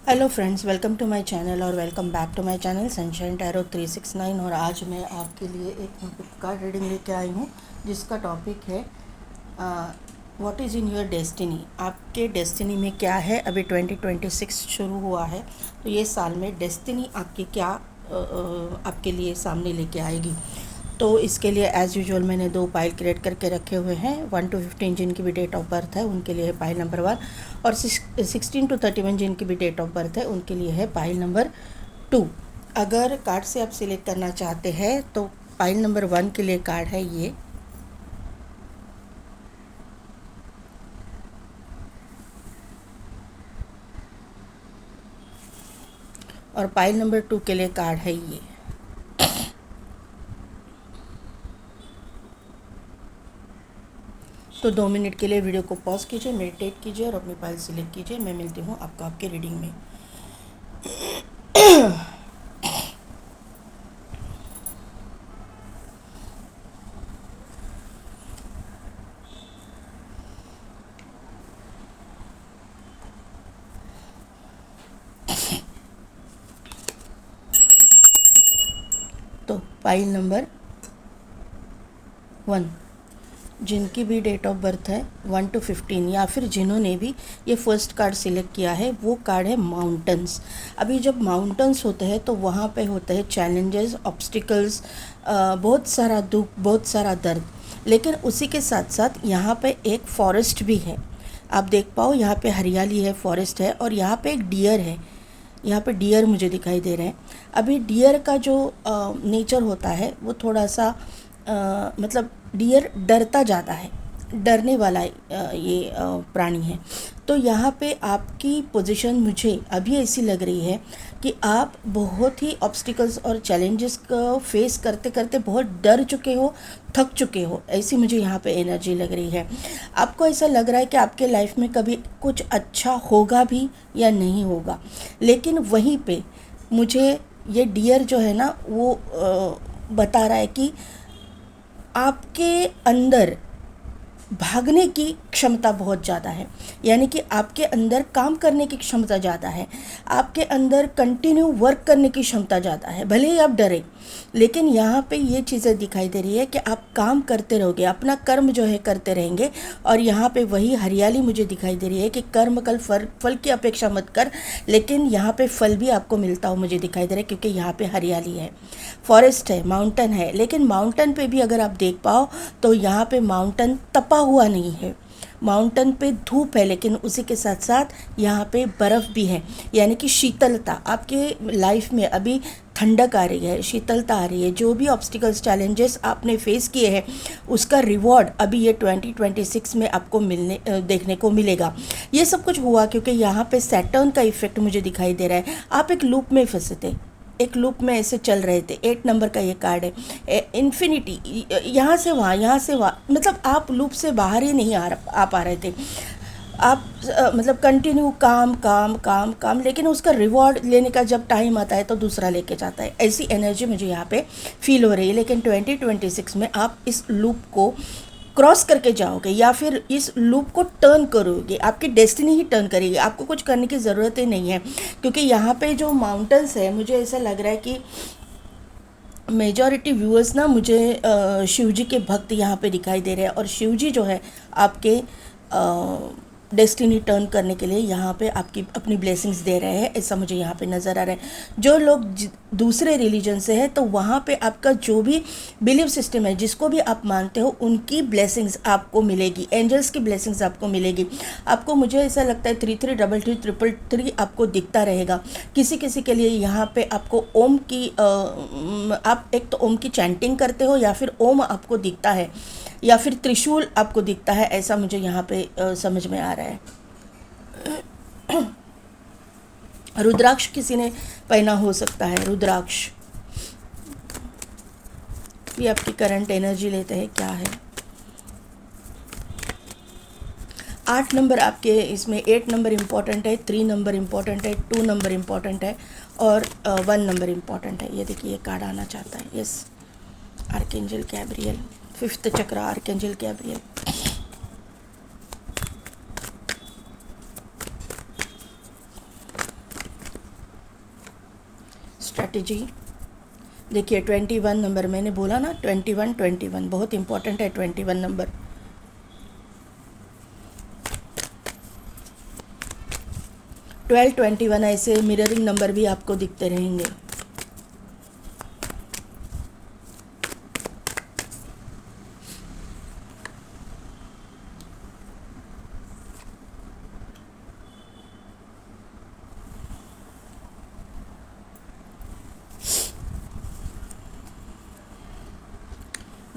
Hello friends, welcome to my channel और welcome back to my channel sunshine tarot 369। और आज मैं आपके लिए एक कार्ड रीडिंग लेके आई हूँ जिसका टॉपिक है what is in your destiny. आपके डेस्टिनी में क्या है। अभी 2026 शुरू हुआ है, तो ये साल में डेस्टिनी आपकी क्या आपके लिए सामने लेके आएगी। तो इसके लिए एज़ यूजुअल मैंने 2 पाइल क्रिएट करके रखे हुए हैं। 1 to 15 जिनकी भी डेट ऑफ बर्थ है उनके लिए है पाइल नंबर 1, और 16 to 31 जिनकी भी डेट ऑफ बर्थ है उनके लिए है पाइल नंबर 2। अगर कार्ड से आप सिलेक्ट करना चाहते हैं तो पाइल नंबर 1 के लिए कार्ड है ये, और पाइल नंबर 2 के लिए कार्ड है ये। तो 2 मिनट के लिए वीडियो को पॉज कीजिए, मेडिटेट कीजिए और अपनी पाइल सिलेक्ट कीजिए। मैं मिलती हूँ आपको आपके रीडिंग में। तो पाइल नंबर 1, जिनकी भी डेट ऑफ बर्थ है 1 to 15, या फिर जिन्होंने भी ये फर्स्ट कार्ड सिलेक्ट किया है, वो कार्ड है माउंटेन्स। अभी जब माउंटेन्स होते हैं तो वहाँ पे होते हैं चैलेंजेस, ऑब्स्टिकल्स, बहुत सारा दुख, बहुत सारा दर्द। लेकिन उसी के साथ साथ यहाँ पे एक फॉरेस्ट भी है। आप देख पाओ यहाँ पे हरियाली है, फॉरेस्ट है, और यहाँ पे एक डियर है। यहाँ पे डियर मुझे दिखाई दे रहे हैं। अभी डियर का जो नेचर होता है वो थोड़ा सा मतलब डियर डरता ज़्यादा है, डरने वाला ये प्राणी है। तो यहाँ पे आपकी पोजीशन मुझे अभी ऐसी लग रही है कि आप बहुत ही ऑब्स्टिकल्स और चैलेंजेस को फेस करते करते बहुत डर चुके हो, थक चुके हो, ऐसी मुझे यहाँ पे एनर्जी लग रही है। आपको ऐसा लग रहा है कि आपके लाइफ में कभी कुछ अच्छा होगा भी या नहीं होगा। लेकिन वहीं पे मुझे ये डियर जो है ना वो बता रहा है कि आपके अंदर भागने की क्षमता बहुत ज़्यादा है, यानी कि आपके अंदर काम करने की क्षमता ज़्यादा है, आपके अंदर कंटिन्यू वर्क करने की क्षमता ज़्यादा है। भले ही आप डरें, लेकिन यहाँ पे ये चीज़ें दिखाई दे रही है कि आप काम करते रहोगे, अपना कर्म जो है करते रहेंगे। और यहाँ पे वही हरियाली मुझे दिखाई दे रही है कि कर्म कल फल की अपेक्षा मत कर, लेकिन यहाँ पे फल भी आपको मिलता हो मुझे दिखाई दे रहा है, क्योंकि यहाँ पे हरियाली है, फॉरेस्ट है, माउंटेन है। लेकिन माउंटेन पे भी अगर आप देख पाओ तो यहाँ पे माउंटेन तपा हुआ नहीं है, माउंटेन पे धूप है, लेकिन उसी के साथ साथ यहाँ पे बर्फ़ भी है, यानी कि शीतलता। आपके लाइफ में अभी ठंडक आ रही है, शीतलता आ रही है। जो भी ऑब्स्टिकल्स, चैलेंजेस आपने फेस किए हैं उसका रिवॉर्ड अभी ये 2026 में आपको देखने को मिलेगा। ये सब कुछ हुआ क्योंकि यहाँ पे सैटर्न का इफेक्ट मुझे दिखाई दे रहा है। आप एक लूप में फंसे थे, एक लूप में ऐसे चल रहे थे। 8 नंबर का ये कार्ड है, इन्फिनिटी, यहाँ से वहाँ, यहाँ से वहाँ, मतलब आप लूप से बाहर ही नहीं आ पा रहे थे। आप मतलब कंटिन्यू काम काम काम काम, लेकिन उसका रिवॉर्ड लेने का जब टाइम आता है तो दूसरा लेके जाता है। ऐसी एनर्जी मुझे यहाँ पे फील हो रही है। लेकिन 2026 में आप इस लूप को क्रॉस करके जाओगे, या फिर इस लूप को टर्न करोगे। आपकी डेस्टिनी ही टर्न करेगी, आपको कुछ करने की ज़रूरत ही नहीं है। क्योंकि यहाँ पे जो माउंटेन्स है, मुझे ऐसा लग रहा है कि मेजॉरिटी व्यूअर्स ना मुझे शिव जी के भक्त यहाँ पे दिखाई दे रहे हैं, और शिव जी जो है आपके डेस्टिनी टर्न करने के लिए यहाँ पे आपकी अपनी ब्लेसिंग्स दे रहे हैं, ऐसा मुझे यहाँ पे नज़र आ रहा है। जो लोग दूसरे रिलीजन से है तो वहाँ पे आपका जो भी बिलीव सिस्टम है, जिसको भी आप मानते हो, उनकी ब्लेसिंग्स आपको मिलेगी, एंजल्स की ब्लेसिंग्स आपको मिलेगी। आपको, मुझे ऐसा लगता है 333333 आपको दिखता रहेगा। किसी किसी के लिए यहाँ पे आपको ओम की आप एक तो ओम की चैंटिंग करते हो, या फिर ओम आपको दिखता है, या फिर त्रिशूल आपको दिखता है, ऐसा मुझे यहाँ पे समझ में आ रहा है। रुद्राक्ष किसी ने पहना हो सकता है, रुद्राक्ष। ये आपकी करंट एनर्जी लेते हैं क्या है। 8 नंबर आपके इसमें, 8 नंबर इम्पॉर्टेंट है, 3 नंबर इम्पॉर्टेंट है, 2 नंबर इम्पॉर्टेंट है, और 1 नंबर इम्पॉर्टेंट है। ये देखिए, ये कार्ड आना चाहता है। यस, आर्कएंजल गैब्रियल, 5th चक्र, आर्कएंजल गैब्रियल। स्ट्रैटेजी देखिए 21 नंबर, मैंने बोला ना 21 बहुत इंपॉर्टेंट है 21 नंबर। ट्वेल्व 21 ऐसे मिररिंग नंबर भी आपको दिखते रहेंगे।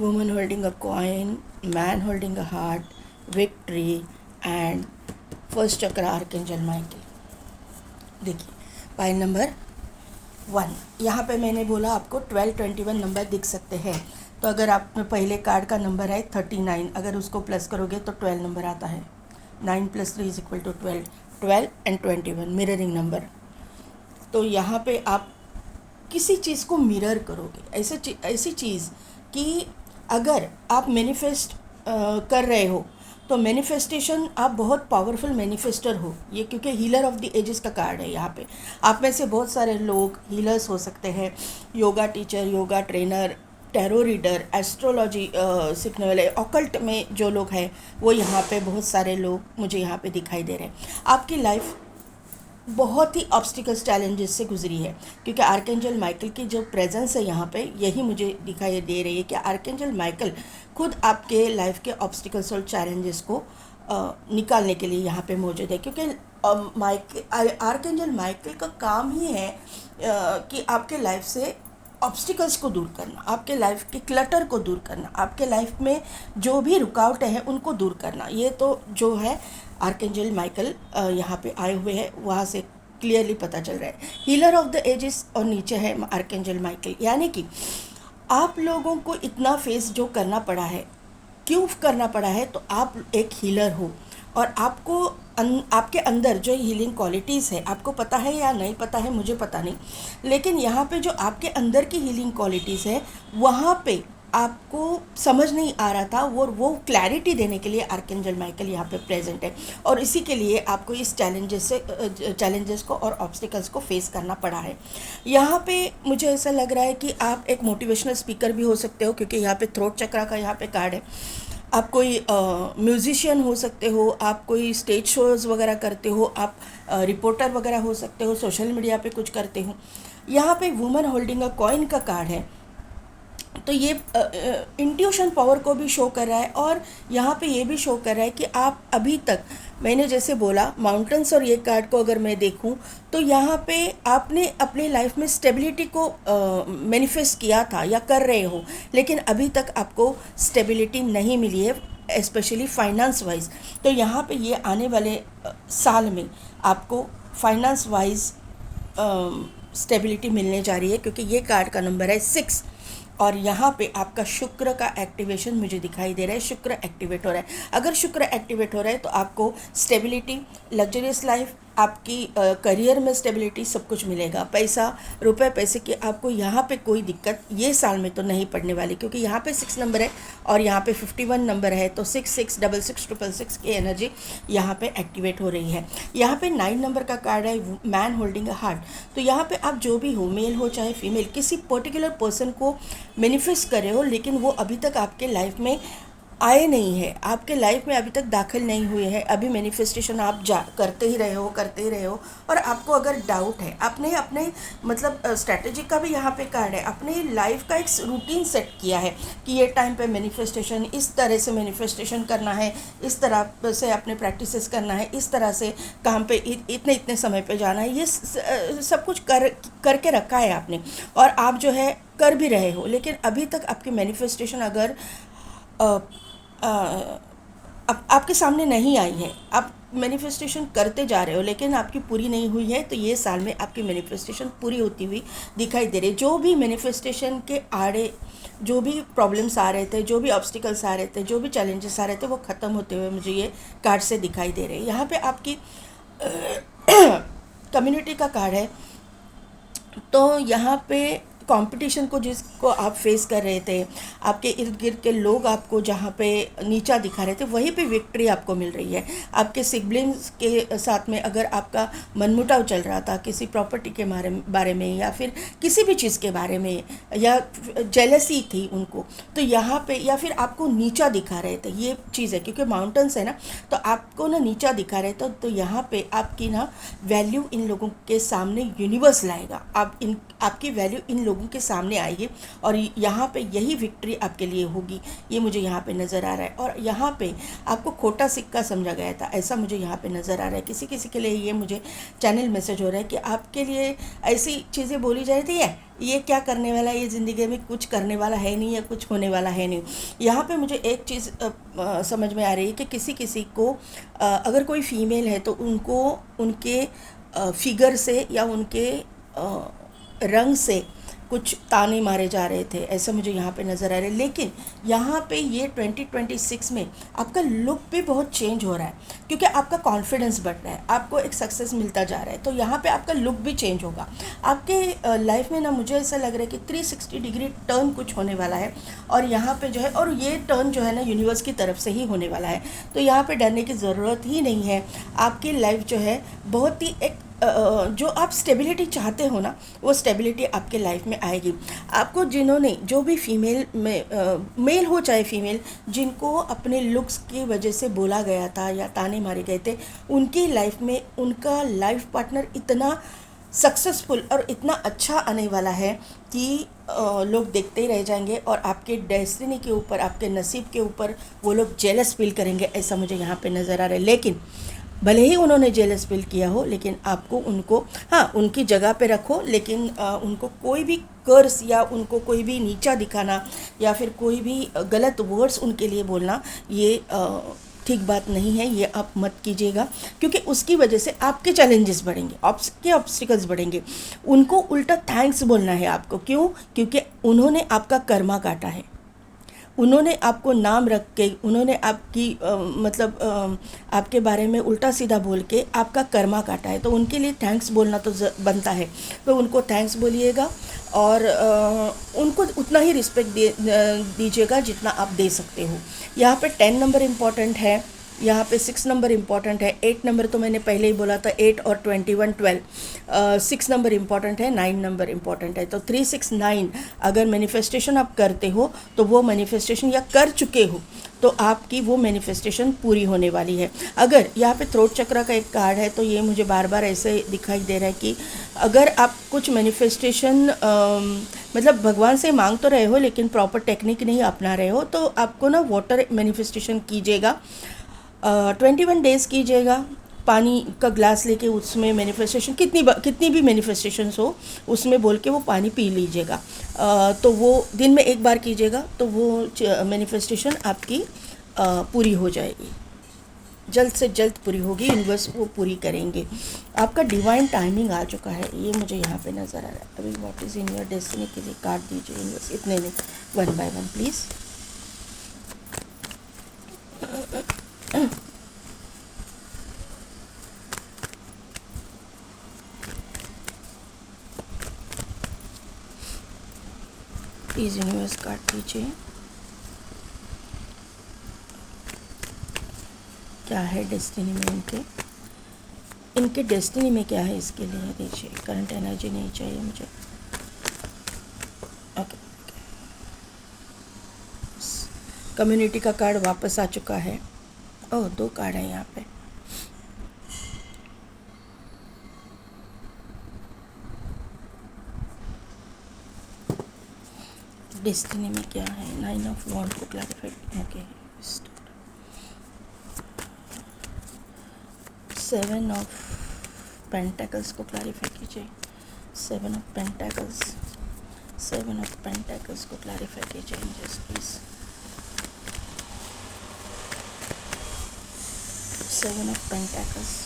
Woman holding a coin, man holding a heart, victory and first चक्र आर्कएंजल माइकल। देखिए पाइल नंबर 1, यहाँ पे मैंने बोला आपको 1221 नंबर दिख सकते हैं। तो अगर आप में पहले कार्ड का नंबर है 39, अगर उसको प्लस करोगे तो 12 नंबर आता है। 9 + 3 = 12, 12 एंड 21 मिररिंग नंबर। तो यहाँ पे आप किसी चीज़ को मिरर करोगे, ऐसी चीज़ कि अगर आप मैनिफेस्ट कर रहे हो तो मैनिफेस्टेशन आप बहुत पावरफुल मैनिफेस्टर हो। ये क्योंकि हीलर ऑफ द एजेस का कार्ड है। यहाँ पे आप में से बहुत सारे लोग हीलर्स हो सकते हैं, yoga teacher, yoga trainer, tarot reader, astrology सीखने वाले, ऑकल्ट में जो लोग हैं वो यहाँ पे बहुत सारे लोग मुझे यहाँ पे दिखाई दे रहे हैं। आपकी लाइफ बहुत ही ऑब्स्टिकल्स चैलेंजेस से गुजरी है, क्योंकि आर्कएंजल माइकल की जो प्रेजेंस है यहाँ पे यही मुझे दिखाई दे रही है कि आर्कएंजल माइकल खुद आपके लाइफ के ऑब्स्टिकल्स और चैलेंजेस को निकालने के लिए यहाँ पे मौजूद है। क्योंकि आर्कएंजल माइकल का काम ही है कि आपके लाइफ से ऑब्स्टिकल्स को दूर करना, आपके लाइफ के क्लटर को दूर करना, आपके लाइफ में जो भी रुकावटें हैं उनको दूर करना। ये तो जो है आर्कएंजल माइकल यहाँ पे आए हुए हैं वहाँ से क्लियरली पता चल रहा है। हीलर ऑफ द एजेस और नीचे है आर्कएंजल माइकल, यानी कि आप लोगों को इतना फेस जो करना पड़ा है, क्यों करना पड़ा है, तो आप एक हीलर हो और आपको आपके अंदर जो हीलिंग क्वालिटीज़ है, आपको पता है या नहीं पता है मुझे पता नहीं, लेकिन यहाँ पे जो आपके अंदर की हीलिंग क्वालिटीज़ है वहाँ पे आपको समझ नहीं आ रहा था, वो क्लैरिटी देने के लिए आर्कएंजल माइकल यहाँ पे प्रेजेंट है। और इसी के लिए आपको इस चैलेंजेस को और ऑब्स्टिकल्स को फेस करना पड़ा है। यहाँ पे मुझे ऐसा लग रहा है कि आप एक मोटिवेशनल स्पीकर भी हो सकते हो, क्योंकि यहाँ पे थ्रोट चक्रा का यहाँ पे कार्ड है। आप कोई म्यूजिशियन हो सकते हो, आप कोई स्टेज शोज़ वगैरह करते हो, आप रिपोर्टर वगैरह हो सकते हो, सोशल मीडिया पे कुछ करते हो। यहाँ पे वुमन होल्डिंग अ कॉइन का कार्ड है, तो ये इंट्यूशन पावर को भी शो कर रहा है। और यहाँ पे ये भी शो कर रहा है कि आप अभी तक, मैंने जैसे बोला माउंटेन्स और ये कार्ड को अगर मैं देखूँ तो यहाँ पे आपने अपनी लाइफ में स्टेबिलिटी को मैनिफेस्ट किया था या कर रहे हो, लेकिन अभी तक आपको स्टेबिलिटी नहीं मिली है, स्पेशली फाइनेंस वाइज। तो यहाँ पे ये आने वाले साल में आपको फाइनेंस वाइज स्टेबिलिटी मिलने जा रही है, क्योंकि ये कार्ड का नंबर है 6 और यहाँ पे आपका शुक्र का एक्टिवेशन मुझे दिखाई दे रहा है। शुक्र एक्टिवेट हो रहा है। अगर शुक्र एक्टिवेट हो रहा है तो आपको स्टेबिलिटी, लग्जरियस लाइफ, आपकी करियर में स्टेबिलिटी, सब कुछ मिलेगा। पैसा, रुपए पैसे की आपको यहाँ पे कोई दिक्कत ये साल में तो नहीं पड़ने वाली, क्योंकि यहाँ पे 6 नंबर है और यहाँ पे 51 नंबर है, तो 6 6 6 6 6 6 की एनर्जी यहाँ पे एक्टिवेट हो रही है। यहाँ पे 9 नंबर का कार्ड है मैन होल्डिंग अ हार्ट। तो यहाँ पे आप जो भी हो, मेल हो चाहे फीमेल, किसी पर्टिकुलर पर्सन को मैनिफेस्ट कर रहे हो, लेकिन वो अभी तक आपके लाइफ में आए नहीं है, आपके लाइफ में अभी तक दाखिल नहीं हुए हैं। अभी मैनिफेस्टेशन आप करते ही रहे हो और आपको अगर डाउट है, आपने अपने मतलब स्ट्रैटेजी का भी यहाँ पे कार्ड है, अपने लाइफ का एक रूटीन सेट किया है कि ये टाइम पे मैनिफेस्टेशन, इस तरह से मैनिफेस्टेशन करना है, इस तरह से अपने प्रैक्टिसेस करना है, इस तरह से काम पे इतने समय पे जाना है। ये सब कुछ करके रखा है आपने और आप जो है कर भी रहे हो, लेकिन अभी तक आपकी मैनिफेस्टेशन अगर आपके सामने नहीं आई है, आप मैनिफेस्टेशन करते जा रहे हो लेकिन आपकी पूरी नहीं हुई है, तो ये साल में आपकी मैनिफेस्टेशन पूरी होती हुई दिखाई दे रही है। जो भी मैनिफेस्टेशन के आड़े जो भी प्रॉब्लम्स आ रहे थे, जो भी ऑब्स्टिकल्स आ रहे थे, जो भी चैलेंजेस आ रहे थे, वो ख़त्म होते हुए मुझे ये कार्ड से दिखाई दे रहे हैं। यहाँ पे आपकी कम्युनिटी का कार्ड है, तो यहाँ पे कंपटीशन को जिसको आप फेस कर रहे थे, आपके इर्द गिर्द के लोग आपको जहाँ पे नीचा दिखा रहे थे, वहीं पे विक्ट्री आपको मिल रही है। आपके सिबलिंग्स के साथ में अगर आपका मनमुटाव चल रहा था किसी प्रॉपर्टी के बारे में या फिर किसी भी चीज़ के बारे में, या जेलसी थी उनको, तो यहाँ पे या फिर आपको नीचा दिखा रहे थे, ये चीज़ है क्योंकि माउंटेन्स है ना, तो आपको ना नीचा दिखा रहे थे, तो यहाँ पे आपकी ना वैल्यू इन लोगों के सामने यूनिवर्स लाएगा। आपकी वैल्यू इन लोगों के सामने आएगी और यहाँ पे यही विक्ट्री आपके लिए होगी, ये मुझे यहाँ पे नज़र आ रहा है। और यहाँ पे आपको खोटा सिक्का समझा गया था, ऐसा मुझे यहाँ पे नज़र आ रहा है। किसी किसी के लिए ये मुझे चैनल मैसेज हो रहा है कि आपके लिए ऐसी चीज़ें बोली जा रही थी, ये क्या करने वाला है, ये ज़िंदगी में कुछ करने वाला है नहीं, या कुछ होने वाला है नहीं। यहाँ पे मुझे एक चीज़ समझ में आ रही है कि किसी किसी को अगर कोई फीमेल है तो उनको उनके फिगर से या उनके रंग से कुछ ताने मारे जा रहे थे, ऐसा मुझे यहाँ पे नज़र आ रहा है। लेकिन यहाँ पे ये 2026 में आपका लुक भी बहुत चेंज हो रहा है क्योंकि आपका कॉन्फिडेंस बढ़ रहा है, आपको एक सक्सेस मिलता जा रहा है, तो यहाँ पे आपका लुक भी चेंज होगा। आपके लाइफ में ना मुझे ऐसा लग रहा है कि 360 डिग्री टर्न कुछ होने वाला है, और यहाँ पे जो है, और ये टर्न जो है ना यूनिवर्स की तरफ से ही होने वाला है, तो यहाँ पे डरने की ज़रूरत ही नहीं है। आपकी लाइफ जो है बहुत ही एक जो आप स्टेबिलिटी चाहते हो ना, वो स्टेबिलिटी आपके लाइफ में आएगी। आपको जिन्होंने, जो भी फीमेल में मेल हो चाहे फीमेल, जिनको अपने लुक्स की वजह से बोला गया था या ताने मारे गए थे, उनकी लाइफ में उनका लाइफ पार्टनर इतना सक्सेसफुल और इतना अच्छा आने वाला है कि लोग देखते ही रह जाएंगे, और आपके डेस्टिनी के ऊपर, आपके नसीब के ऊपर वो लोग जेलस फील करेंगे, ऐसा मुझे यहाँ पे नज़र आ रहा है। लेकिन भले ही उन्होंने जेलस फील किया हो, लेकिन आपको उनको, हाँ, उनकी जगह पे रखो, लेकिन उनको कोई भी कर्स या उनको कोई भी नीचा दिखाना या फिर कोई भी गलत वर्ड्स उनके लिए बोलना, ये ठीक बात नहीं है, ये आप मत कीजिएगा, क्योंकि उसकी वजह से आपके चैलेंजेस बढ़ेंगे, आपके ऑब्स्टिकल्स बढ़ेंगे। उनको उल्टा थैंक्स बोलना है आपको। क्यों? क्योंकि उन्होंने आपका कर्मा काटा है, उन्होंने आपको नाम रख के, उन्होंने आपकी आपके बारे में उल्टा सीधा बोल के आपका कर्मा काटा है, तो उनके लिए थैंक्स बोलना तो बनता है, तो उनको थैंक्स बोलिएगा और उनको उतना ही रिस्पेक्ट दीजिएगा जितना आप दे सकते हो। यहाँ पे 10 नंबर इम्पॉर्टेंट है, यहाँ पे 6 नंबर इम्पॉर्टेंट है, 8 नंबर तो मैंने पहले ही बोला था, 8 और 21 12। 6 नंबर इम्पॉर्टेंट है, 9 नंबर इम्पॉर्टेंट है। तो 3 6 9 अगर मैनिफेस्टेशन आप करते हो तो वो मैनिफेस्टेशन, या कर चुके हो तो आपकी वो मैनिफेस्टेशन पूरी होने वाली है। अगर यहाँ पे थ्रोट चक्र का एक कार्ड है, तो ये मुझे बार बार ऐसे दिखाई दे रहा है कि अगर आप कुछ मैनिफेस्टेशन मतलब भगवान से मांग तो रहे हो लेकिन प्रॉपर टेक्निक नहीं अपना रहे हो, तो आपको ना वाटर मैनिफेस्टेशन कीजिएगा। 21 डेज़ कीजिएगा, पानी का ग्लास लेके उसमें मैनिफेस्टेशन, कितनी भी मैनिफेस्टेशंस हो उसमें बोल के वो पानी पी लीजिएगा। तो वो दिन में एक बार कीजिएगा, तो वो मैनिफेस्टेशन आपकी पूरी हो जाएगी, जल्द से जल्द पूरी होगी, यूनिवर्स वो पूरी करेंगे। आपका डिवाइन टाइमिंग आ चुका है, ये मुझे यहाँ पे नज़र आ रहा है। अभी what is in your destiny के लिए कार्ड दीजिए यूनिवर्स, इतने नहीं, 1 by 1 please. Please universe card दीजिए, क्या है डेस्टिनी में इनके डेस्टिनी में क्या है, इसके लिए दीजिए। करंट एनर्जी नहीं चाहिए मुझे। ओके, कम्युनिटी का कार्ड वापस आ चुका है। ओह, 2 कार्ड है यहाँ पे। डेस्टिनी में क्या है, 9 ऑफ वॉन्ड को क्लैरिफाई। ओके, 7 ऑफ पेंटेकल्स को क्लैरिफाई कीजिए। 7 ऑफ पेंटेकल्स, 7 ऑफ पेंटेकल्स को क्लैरिफाई कीजिए just please. 7 of pentacles,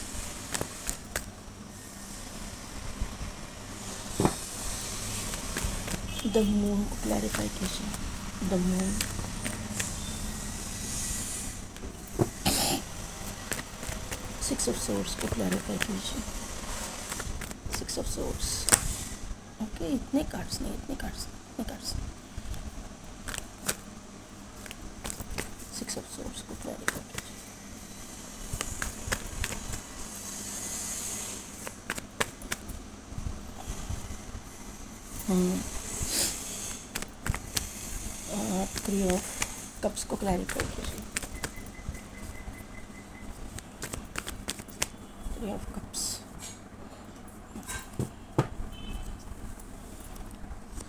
the moon को क्लैरिफाई कीजिए। The moon, six of swords को क्लैरिफाई कीजिए। 6 ऑफ सोर्ड्स, ओके, इतने कार्ड्स नहीं, इतने कार्ड्स नहीं, इतने कार्ड्स। 6 ऑफ सोर्ड्स को क्लैरिफाई कीजिए। और 3 ऑफ कप्स को क्लैरिफाई कीजिए। 3 of cups,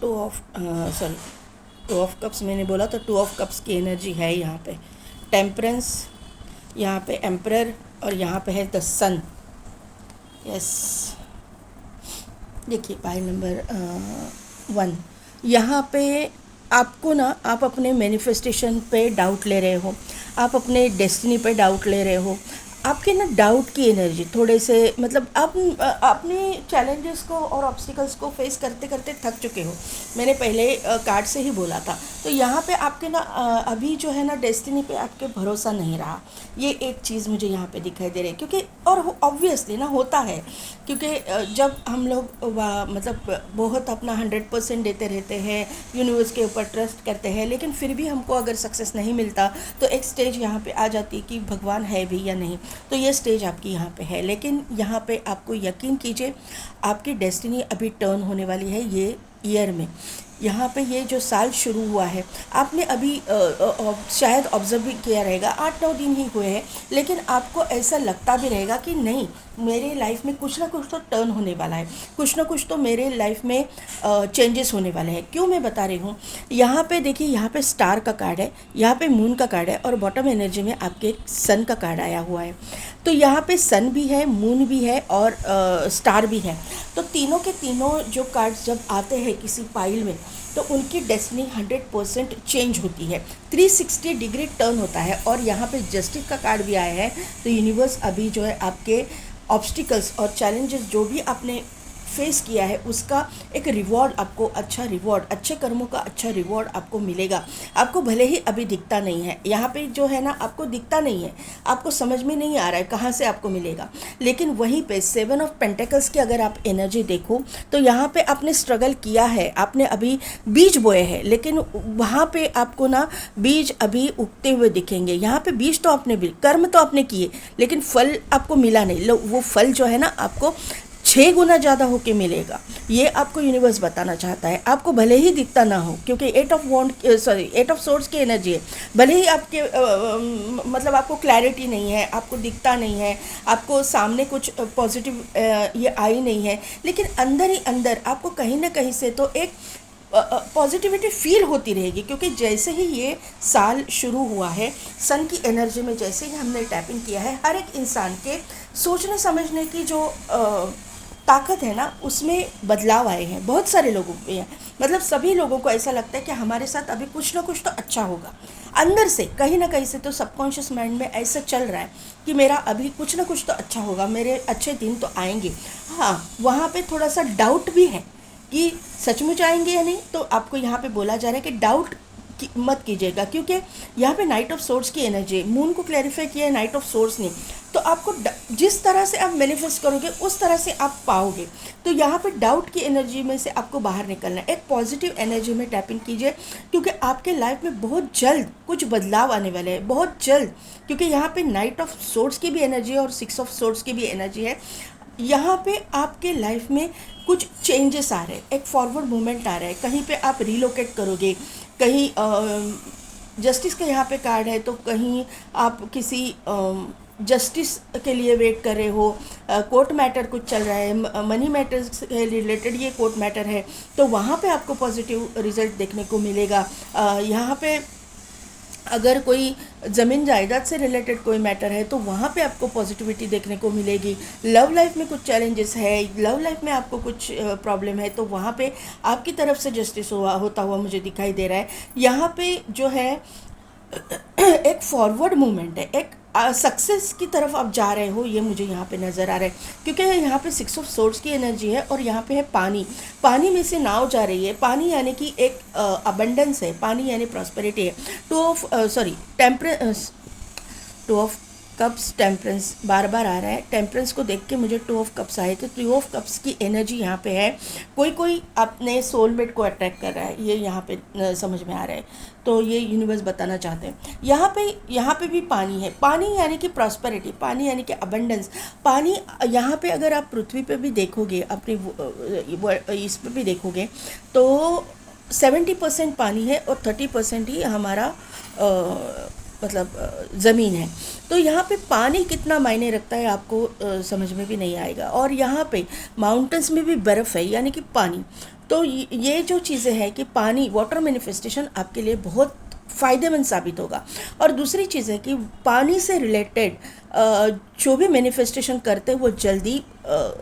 2 of sorry 2 of cups मैंने बोला तो 2 ऑफ कप्स की एनर्जी है यहाँ पे। टेम्परेंस, यहाँ पे एम्परर, और यहाँ पे है द सन। यस, देखिए पाइल नंबर 1, यहाँ पे आपको ना, आप अपने मैनिफेस्टेशन पे डाउट ले रहे हो, आप अपने डेस्टिनी पे डाउट ले रहे हो, आपके ना डाउट की एनर्जी थोड़े से, मतलब आप अपने चैलेंजेस को और ऑब्स्टिकल्स को फेस करते करते थक चुके हो। मैंने पहले कार्ड से ही बोला था। तो यहाँ पे आपके ना अभी जो है ना डेस्टिनी पे आपके भरोसा नहीं रहा, ये एक चीज़ मुझे यहाँ पे दिखाई दे रही है। क्योंकि और ऑब्वियसली ना होता है, क्योंकि जब हम लोग मतलब बहुत अपना 100% देते रहते हैं, यूनिवर्स के ऊपर ट्रस्ट करते हैं, लेकिन फिर भी हमको अगर सक्सेस नहीं मिलता तो एक स्टेज यहाँ पे आ जाती है कि भगवान है भी या नहीं। तो ये स्टेज आपकी यहाँ पे है, लेकिन यहाँ पे आपको यकीन कीजिए आपकी डेस्टिनी अभी टर्न होने वाली है ये ईयर में। यहाँ पे ये जो साल शुरू हुआ है, आपने अभी शायद ऑब्जर्व भी किया रहेगा, 8-9 दिन ही हुए हैं, लेकिन आपको ऐसा लगता भी रहेगा कि नहीं, मेरे लाइफ में कुछ ना कुछ तो टर्न होने वाला है, कुछ ना कुछ तो मेरे लाइफ में चेंजेस होने वाले हैं। क्यों मैं बता रही हूँ, यहाँ पे देखिए, यहाँ पे स्टार का कार्ड है, यहाँ पे मून का कार्ड है, और बॉटम एनर्जी में आपके सन का कार्ड आया हुआ है। तो यहाँ पे सन भी है, मून भी है, और स्टार भी है। तो तीनों के तीनों जो कार्ड्स जब आते हैं किसी पाइल में, तो उनकी डेस्टिनी 100% चेंज होती है, 360 डिग्री टर्न होता है। और यहाँ पे जस्टिस का कार्ड भी आया है। तो यूनिवर्स अभी जो है आपके ऑब्स्टिकल्स और चैलेंजेस जो भी आपने फेस किया है उसका एक रिवॉर्ड, आपको अच्छा रिवॉर्ड, अच्छे कर्मों का अच्छा रिवॉर्ड आपको मिलेगा। आपको भले ही अभी दिखता नहीं है, यहाँ पे जो है ना आपको दिखता नहीं है, आपको समझ में नहीं आ रहा है कहाँ से आपको मिलेगा, लेकिन वहीं पे 7 ऑफ पेंटिकल्स की अगर आप एनर्जी देखो तो यहाँ पे आपने स्ट्रगल किया है, आपने अभी बीज बोए हैं, लेकिन वहाँ पे आपको ना बीज अभी उगते हुए दिखेंगे। यहाँ पे बीज तो आपने भी, कर्म तो आपने किए, लेकिन फल आपको मिला नहीं। वो फल जो है ना आपको 6 गुना ज़्यादा होके मिलेगा, ये आपको यूनिवर्स बताना चाहता है। आपको भले ही दिखता ना हो, क्योंकि 8 ऑफ सोर्ड्स की एनर्जी है, भले ही आपके मतलब आपको क्लैरिटी नहीं है, आपको दिखता नहीं है, आपको सामने कुछ पॉजिटिव ये आई नहीं है, लेकिन अंदर ही अंदर आपको कहीं ना कहीं से तो एक पॉजिटिविटी फील होती रहेगी। क्योंकि जैसे ही ये साल शुरू हुआ है, सन की एनर्जी में जैसे ही हमने टैपिंग किया है, हर एक इंसान के सोचने समझने की जो ताकत है ना, उसमें बदलाव आए हैं। बहुत सारे लोगों में, मतलब सभी लोगों को ऐसा लगता है कि हमारे साथ अभी कुछ ना कुछ तो अच्छा होगा। अंदर से कहीं ना कहीं से तो सबकॉन्शियस माइंड में ऐसा चल रहा है कि मेरा अभी कुछ ना कुछ तो अच्छा होगा, मेरे अच्छे दिन तो आएंगे। हाँ, वहाँ पे थोड़ा सा डाउट भी है कि सचमुच आएंगे या नहीं। तो आपको यहाँ पे बोला जा रहा है कि डाउट मत कीजिएगा, क्योंकि यहाँ पे नाइट ऑफ सोर्ड्स की एनर्जी, मून को क्लैरिफाई किया है, नाइट ऑफ सोर्ड्स ने। तो आपको जिस तरह से आप मैनिफेस्ट करोगे उस तरह से आप पाओगे। तो यहाँ पे डाउट की एनर्जी में से आपको बाहर निकलना है, एक पॉजिटिव एनर्जी में टैपिंग कीजिए, क्योंकि आपके लाइफ में बहुत जल्द कुछ बदलाव आने वाले हैं, बहुत जल्द। क्योंकि यहाँ पे नाइट ऑफ सोर्ड्स की भी एनर्जी है और 6 ऑफ सोर्ड्स की भी एनर्जी है। यहाँ पे आपके लाइफ में कुछ चेंजेस आ रहे हैं, एक फॉरवर्ड मूवमेंट आ रहा है, कहीं पे आप रिलोकेट करोगे, कहीं जस्टिस का यहाँ पे कार्ड है, तो कहीं आप किसी जस्टिस के लिए वेट कर रहे हो, कोर्ट मैटर कुछ चल रहा है, मनी मैटर्स से रिलेटेड ये कोर्ट मैटर है, तो वहाँ पे आपको पॉजिटिव रिजल्ट देखने को मिलेगा। यहाँ पे अगर कोई ज़मीन जायदाद से रिलेटेड कोई मैटर है तो वहाँ पे आपको पॉजिटिविटी देखने को मिलेगी। लव लाइफ में कुछ चैलेंजेस है, लव लाइफ में आपको कुछ प्रॉब्लम है, तो वहाँ पे आपकी तरफ से जस्टिस होता हुआ मुझे दिखाई दे रहा है। यहाँ पे जो है एक फॉरवर्ड मूवमेंट है, एक सक्सेस की तरफ आप जा रहे हो, ये मुझे यहाँ पे नज़र आ रहा है। क्योंकि यहाँ पे 6 ऑफ सोर्ड्स की एनर्जी है और यहाँ पे है पानी, पानी में से नाव जा रही है। पानी यानी कि एक अबंडेंस है, पानी यानी प्रॉस्पेरिटी है। 2 ऑफ कप्स, टेम्परेंस बार बार आ रहा है। टेम्परेंस को देख के मुझे 2 ऑफ कप्स आए थे। 3 ऑफ कप्स की एनर्जी यहाँ पे है। कोई कोई अपने सोलमेट को अट्रैक्ट कर रहा है, ये यहाँ पे समझ में आ रहा है। तो ये यूनिवर्स बताना चाहते हैं। यहाँ पे भी पानी है। पानी यानी कि प्रॉस्पेरिटी, पानी यानी कि अबंडेंस। पानी यहाँ पे अगर आप पृथ्वी पे भी देखोगे, अपनी इस पे भी देखोगे, तो 70% पानी है और 30% ही हमारा ज़मीन है। तो यहाँ पे पानी कितना मायने रखता है आपको समझ में भी नहीं आएगा। और यहाँ पे माउंटेन्स में भी बर्फ़ है, यानी कि पानी। तो ये जो चीज़ें हैं कि पानी, वाटर मैनिफेस्टेशन आपके लिए बहुत फ़ायदेमंद साबित होगा। और दूसरी चीज़ है कि पानी से रिलेटेड जो भी मैनिफेस्टेशन करते हैं वो जल्दी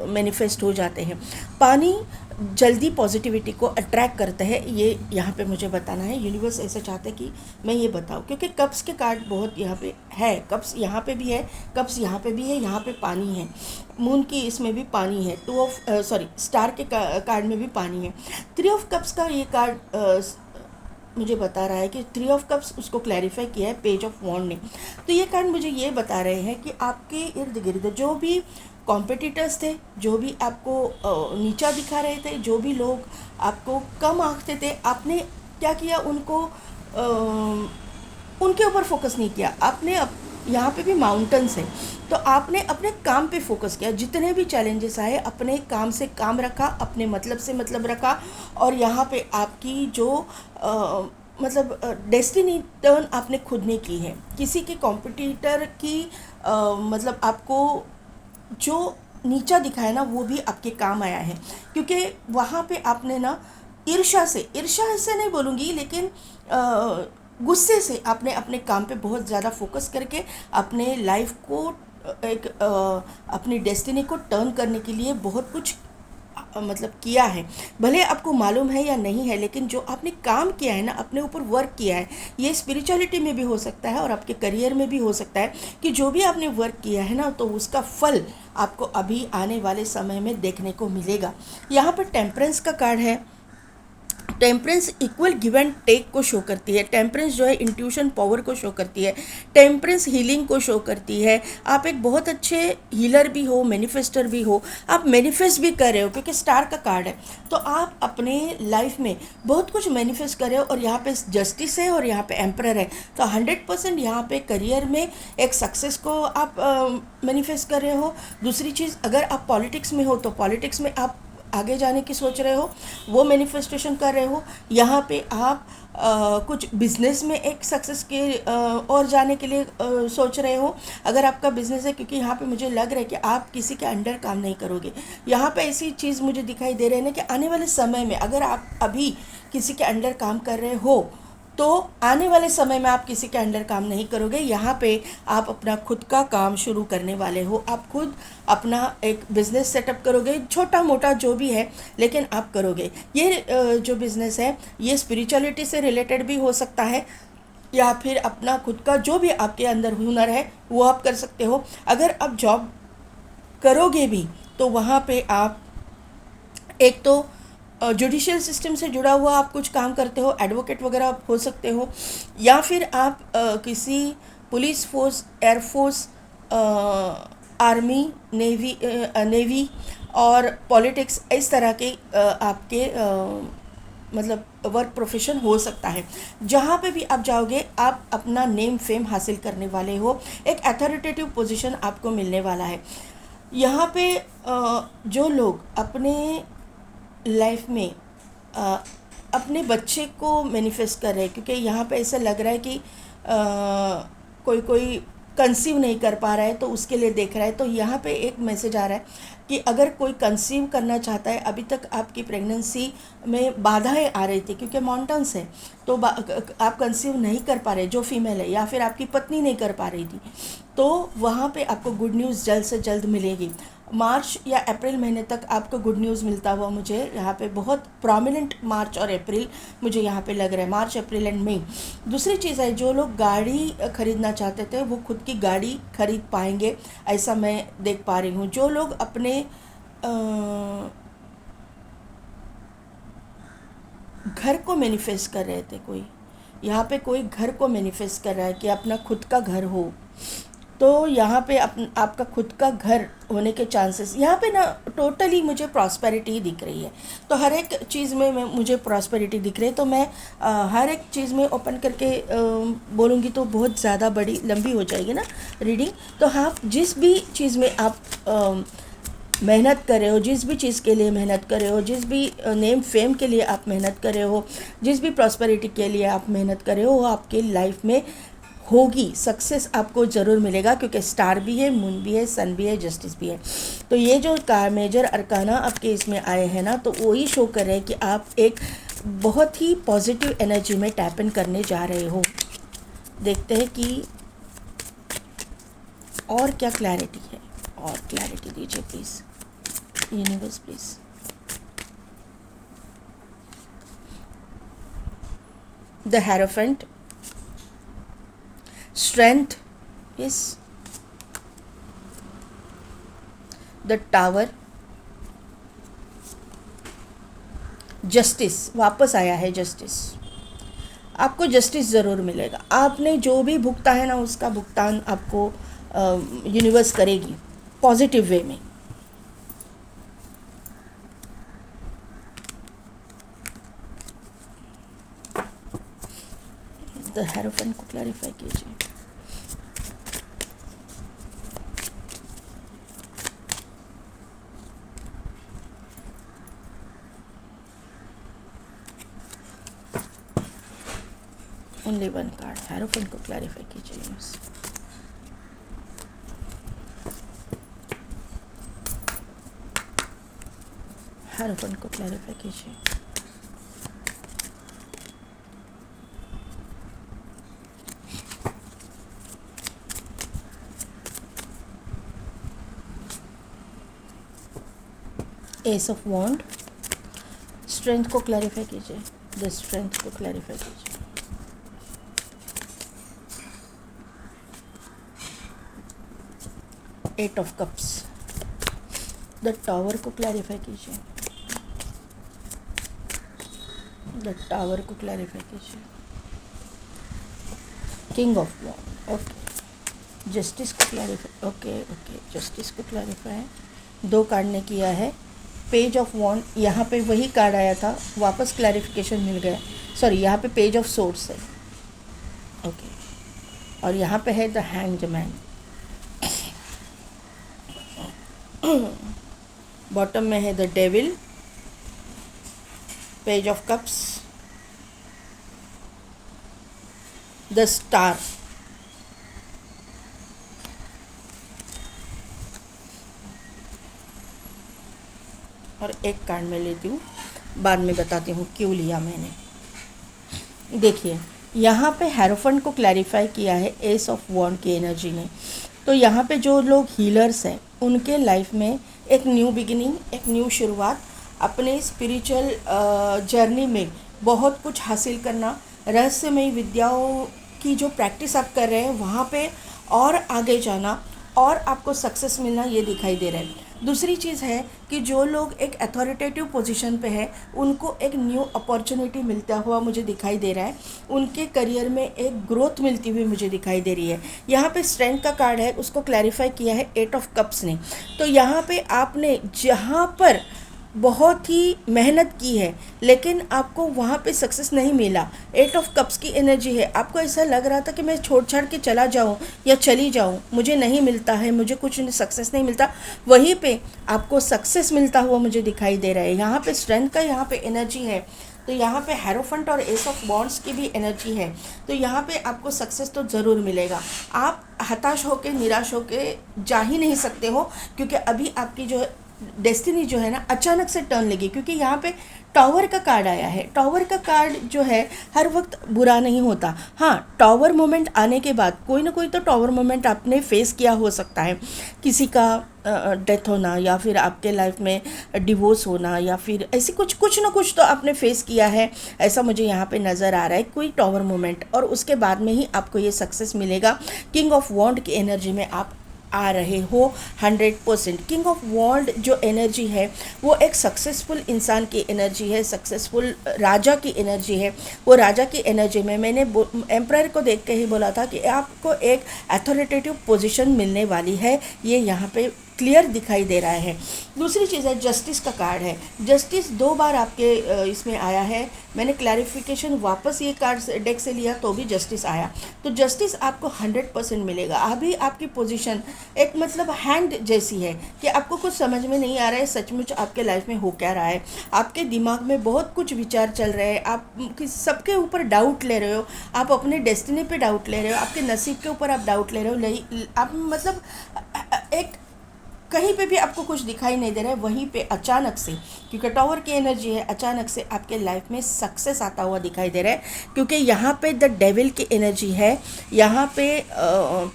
मैनिफेस्ट हो जाते हैं। पानी जल्दी पॉजिटिविटी को अट्रैक्ट करता है, ये यहाँ पे मुझे बताना है। यूनिवर्स ऐसा चाहता है कि मैं ये बताऊँ, क्योंकि कप्स के कार्ड बहुत यहाँ पे है। कप्स यहाँ पे भी है, कप्स यहाँ पे भी है, यहाँ पे पानी है। मून की इसमें भी पानी है। स्टार के कार्ड में भी पानी है। 3 ऑफ कप्स का ये कार्ड मुझे बता रहा है कि 3 ऑफ कप्स उसको क्लैरिफाई किया है पेज ऑफ वॉन्ड ने। तो ये कार्ड मुझे ये बता रहे हैं कि आपके इर्द गिर्द जो भी कॉम्पिटिटर्स थे, जो भी आपको नीचा दिखा रहे थे, जो भी लोग आपको कम आंकते थे, आपने क्या किया, उनके ऊपर फोकस नहीं किया आपने। यहाँ पे भी माउंटेन्स है, तो आपने अपने काम पे फोकस किया। जितने भी चैलेंजेस आए, अपने काम से काम रखा, अपने मतलब से मतलब रखा। और यहाँ पे आपकी जो डेस्टिनी टर्न आपने खुद ने की है। किसी के कॉम्पिटिटर की आपको जो नीचा दिखा है ना, वो भी आपके काम आया है। क्योंकि वहाँ पे आपने ना ईर्ष्या ऐसे नहीं बोलूँगी, लेकिन गुस्से से आपने अपने काम पे बहुत ज़्यादा फोकस करके अपने लाइफ को अपनी डेस्टिनी को टर्न करने के लिए बहुत कुछ किया है। भले आपको मालूम है या नहीं है, लेकिन जो आपने काम किया है ना, अपने ऊपर वर्क किया है, ये स्पिरिचुअलिटी में भी हो सकता है और आपके करियर में भी हो सकता है कि जो भी आपने वर्क किया है ना, तो उसका फल आपको अभी आने वाले समय में देखने को मिलेगा। यहाँ पर टेम्परेंस का कार्ड है। Temperance equal give and take को शो करती है। टेम्परेंस जो है इंट्यूशन पावर को शो करती है। टेम्परेंस हीलिंग को शो करती है। आप एक बहुत अच्छे हीलर भी हो, मैनिफेस्टर भी हो, आप मैनिफेस्ट भी कर रहे हो, क्योंकि स्टार का कार्ड है। तो आप अपने लाइफ में बहुत कुछ मैनिफेस्ट कर रहे हो। और यहाँ पे जस्टिस है और यहाँ पे एम्परर है। तो 100% यहाँ पे करियर में एक सक्सेस को आप मैनिफेस्ट कर रहे हो। दूसरी चीज़, अगर आप पॉलिटिक्स में हो तो पॉलिटिक्स में आप आगे जाने की सोच रहे हो, वो मैनिफेस्टेशन कर रहे हो। यहाँ पे आप कुछ बिजनेस में एक सक्सेस के और जाने के लिए सोच रहे हो, अगर आपका बिजनेस है। क्योंकि यहाँ पे मुझे लग रहा है कि आप किसी के अंडर काम नहीं करोगे। यहाँ पे ऐसी चीज़ मुझे दिखाई दे रही है ना कि आने वाले समय में अगर आप अभी किसी के अंडर काम कर रहे हो, तो आने वाले समय में आप किसी के अंडर काम नहीं करोगे। यहाँ पे आप अपना खुद का काम शुरू करने वाले हो। आप खुद अपना एक बिज़नेस सेटअप करोगे, छोटा मोटा जो भी है, लेकिन आप करोगे। ये जो बिज़नेस है, ये स्पिरिचुअलिटी से रिलेटेड भी हो सकता है, या फिर अपना खुद का जो भी आपके अंदर हुनर है वो आप कर सकते हो। अगर आप जॉब करोगे भी, तो वहाँ पे आप एक तो जुडिशियल सिस्टम से जुड़ा हुआ आप कुछ काम करते हो, एडवोकेट वगैरह आप हो सकते हो, या फिर आप किसी police force, air force, army, navy और पॉलिटिक्स, इस तरह के आपके वर्क प्रोफेशन हो सकता है। जहाँ पे भी आप जाओगे, आप अपना नेम फेम हासिल करने वाले हो। एक अथॉरिटेटिव पोजीशन आपको मिलने वाला है। यहाँ पे जो लोग अपने लाइफ में अपने बच्चे को मैनिफेस्ट कर रहे हैं, क्योंकि यहाँ पे ऐसा लग रहा है कि कोई कंसीव नहीं कर पा रहा है, तो उसके लिए देख रहा है। तो यहाँ पे एक मैसेज आ रहा है कि अगर कोई कंसीव करना चाहता है, अभी तक आपकी प्रेगनेंसी में बाधाएं आ रही थी क्योंकि माउंटेन्स है, तो आप कंसीव नहीं कर पा रहे, जो फीमेल है, या फिर आपकी पत्नी नहीं कर पा रही थी, तो वहाँ पे आपको गुड न्यूज़ जल्द से जल्द मिलेगी। मार्च या अप्रैल महीने तक आपको गुड न्यूज़ मिलता हुआ मुझे यहाँ पे बहुत प्रोमिनेंट मार्च और अप्रैल मुझे यहाँ पे लग रहा है, मार्च, अप्रैल एंड मई। दूसरी चीज़ है, जो लोग गाड़ी ख़रीदना चाहते थे वो खुद की गाड़ी खरीद पाएंगे, ऐसा मैं देख पा रही हूँ। जो लोग अपने घर को मैनिफेस्ट कर रहे थे, कोई यहाँ पे कोई घर को मैनिफेस्ट कर रहा है कि अपना खुद का घर हो, तो यहाँ पे आपका खुद का घर होने के चांसेस, यहाँ पे ना टोटली मुझे प्रॉस्पेरिटी दिख रही है। तो हर एक चीज़ में मुझे प्रॉस्पेरिटी दिख रही है। तो मैं हर एक चीज़ में ओपन करके बोलूँगी तो बहुत ज़्यादा बड़ी लंबी हो जाएगी ना रीडिंग। तो हाँ, जिस भी चीज़ में आप मेहनत कर रहे हो, जिस भी चीज़ के लिए मेहनत कर रहे हो, जिस भी नेम फेम के लिए आप मेहनत कर रहे हो, जिस भी प्रॉस्पेरिटी के लिए आप मेहनत कर रहे हो, वो आपके लाइफ में होगी। सक्सेस आपको ज़रूर मिलेगा, क्योंकि स्टार भी है, मून भी है, सन भी है, जस्टिस भी है। तो ये जो मेजर अरकाना आपके इसमें आए हैं ना, तो वही शो कर रहे हैं कि आप एक बहुत ही पॉजिटिव एनर्जी में टैप इन करने जा रहे हो। देखते हैं कि और क्या क्लैरिटी है, और क्लैरिटी दीजिए please universe, please. The hierophant, strength, yes, the tower, justice, वापस आया है जस्टिस। आपको जस्टिस ज़रूर मिलेगा। आपने जो भी भुगता है ना, उसका भुगतान आपको यूनिवर्स करेगी पॉजिटिव वे में। द हेरोफेंट को क्लैरिफाई कीजिए। ओनली वन कार्ड, हेरोफेंट को क्लैरिफाई कीजिए। हेरोफेंट को क्लैरिफाई कीजिए। एस ऑफ वॉन्ड, स्ट्रेंथ को क्लैरिफाई कीजिए। द स्ट्रेंथ को क्लैरिफाई कीजिए। Eight of cups, the tower को क्लैरिफाई कीजिए। द टावर को क्लैरिफाई कीजिए। King of wand, okay. Justice को क्लैरिफाई, ओके, जस्टिस को क्लैरिफाई। दो कार्ड ने किया है। पेज ऑफ वॉन्ड, यहाँ पे वही कार्ड आया था, वापस क्लैरिफिकेशन मिल गया। सॉरी, यहाँ पे पेज ऑफ सोर्ड्स है, ओके। और यहाँ पे है द हैंग्ड मैन। बॉटम में है the devil, page of cups, the star, और एक कार्ड में लेती हूँ, बाद में बताती हूँ क्यों लिया मैंने। देखिए, यहाँ पे हेरोफेंट को क्लैरिफाई किया है एस ऑफ वॉन्ड की एनर्जी ने। तो यहाँ पे जो लोग हीलर्स हैं, उनके लाइफ में एक न्यू बिगिनिंग, एक न्यू शुरुआत, अपने स्पिरिचुअल जर्नी में बहुत कुछ हासिल करना, रहस्यमयी विद्याओं की जो प्रैक्टिस आप कर रहे हैं वहाँ पे और आगे जाना, और आपको सक्सेस मिलना, ये दिखाई दे रहा है। दूसरी चीज़ है कि जो लोग एक अथॉरिटेटिव पोजीशन पे है, उनको एक न्यू अपॉर्चुनिटी मिलता हुआ मुझे दिखाई दे रहा है। उनके करियर में एक ग्रोथ मिलती हुई मुझे दिखाई दे रही है। यहाँ पे स्ट्रेंथ का कार्ड है, उसको क्लैरिफाई किया है एट ऑफ कप्स ने। तो यहाँ पे आपने जहाँ पर बहुत ही मेहनत की है, लेकिन आपको वहाँ पे सक्सेस नहीं मिला। एट ऑफ कप्स की एनर्जी है। आपको ऐसा लग रहा था कि मैं छोड़ छाड़ के चला जाऊँ या चली जाऊँ, मुझे नहीं मिलता है, मुझे कुछ सक्सेस नहीं मिलता। वहीं पे आपको सक्सेस मिलता हुआ मुझे दिखाई दे रहा है। यहाँ पे स्ट्रेंथ का यहाँ पे एनर्जी है। तो यहाँ पे हेरोफेंट और एस ऑफ वॉन्ड्स की भी एनर्जी है। तो यहाँ पे आपको सक्सेस तो ज़रूर मिलेगा। आप हताश होके, निराश होके जा ही नहीं सकते हो, क्योंकि अभी आपकी जो डेस्टिनी जो है ना, अचानक से टर्न लेगी। क्योंकि यहाँ पे टावर का कार्ड आया है। टावर का कार्ड जो है हर वक्त बुरा नहीं होता। हाँ, टावर मोमेंट आने के बाद कोई ना कोई तो टावर मोमेंट आपने फेस किया हो सकता है। किसी का डेथ होना, या फिर आपके लाइफ में डिवोर्स होना, या फिर ऐसी कुछ ना कुछ तो आपने फेस किया है, ऐसा मुझे यहाँ पे नज़र आ रहा है, कोई टावर मोमेंट। और उसके बाद में ही आपको ये सक्सेस मिलेगा। किंग ऑफ वॉन्ड की एनर्जी में आप आ रहे हो 100%। किंग ऑफ वॉन्ड जो एनर्जी है वो एक सक्सेसफुल इंसान की एनर्जी है, सक्सेसफुल राजा की एनर्जी है। वो राजा की एनर्जी में मैंने एम्परर को देख के ही बोला था कि आपको एक अथॉरिटेटिव पोजीशन मिलने वाली है, ये यहाँ पे क्लियर दिखाई दे रहा है। दूसरी चीज़ है जस्टिस का कार्ड है। जस्टिस 2 बार आपके इसमें आया है। मैंने क्लैरिफिकेशन वापस ये कार्ड डेक से लिया तो भी जस्टिस आया। तो जस्टिस आपको 100% मिलेगा। अभी आपकी पोजीशन एक मतलब हैंड जैसी है कि आपको कुछ समझ में नहीं आ रहा है सचमुच आपके लाइफ में हो क्या रहा है। आपके दिमाग में बहुत कुछ विचार चल रहे हैं, आप सबके ऊपर डाउट ले रहे हो, आप अपने डेस्टिनी पे डाउट ले रहे हो, आपके नसीब के ऊपर आप डाउट ले रहे हो। आप मतलब एक कहीं पे भी आपको कुछ दिखाई नहीं दे रहा है, वहीं पे अचानक से, क्योंकि टावर की एनर्जी है, अचानक से आपके लाइफ में सक्सेस आता हुआ दिखाई दे रहा है। क्योंकि यहाँ पे द डेविल की एनर्जी है, यहाँ पे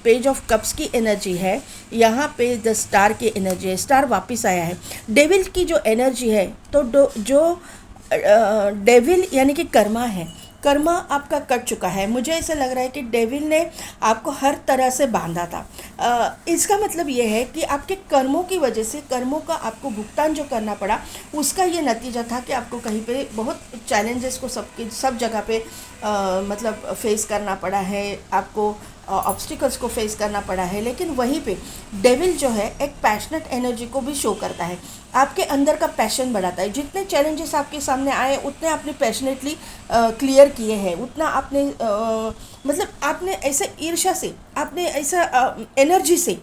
पेज ऑफ कप्स की एनर्जी है, यहाँ पे द स्टार की एनर्जी है। स्टार वापस आया है। डेविल की जो एनर्जी है तो जो डेविल यानी कि कर्मा है, कर्मा आपका कट चुका है। मुझे ऐसा लग रहा है कि डेविल ने आपको हर तरह से बांधा था। इसका मतलब ये है कि आपके कर्मों की वजह से, कर्मों का आपको भुगतान जो करना पड़ा, उसका ये नतीजा था कि आपको कहीं पे बहुत चैलेंजेस को सब जगह पे मतलब फेस करना पड़ा है, आपको ऑब्स्टिकल्स को फेस करना पड़ा है। लेकिन वहीं पे डेविल जो है एक पैशनेट एनर्जी को भी शो करता है, आपके अंदर का पैशन बढ़ाता है। जितने चैलेंजेस आपके सामने आए उतने आपने पैशनेटली क्लियर किए हैं, उतना आपने मतलब आपने ऐसे ईर्ष्या से, आपने ऐसा एनर्जी से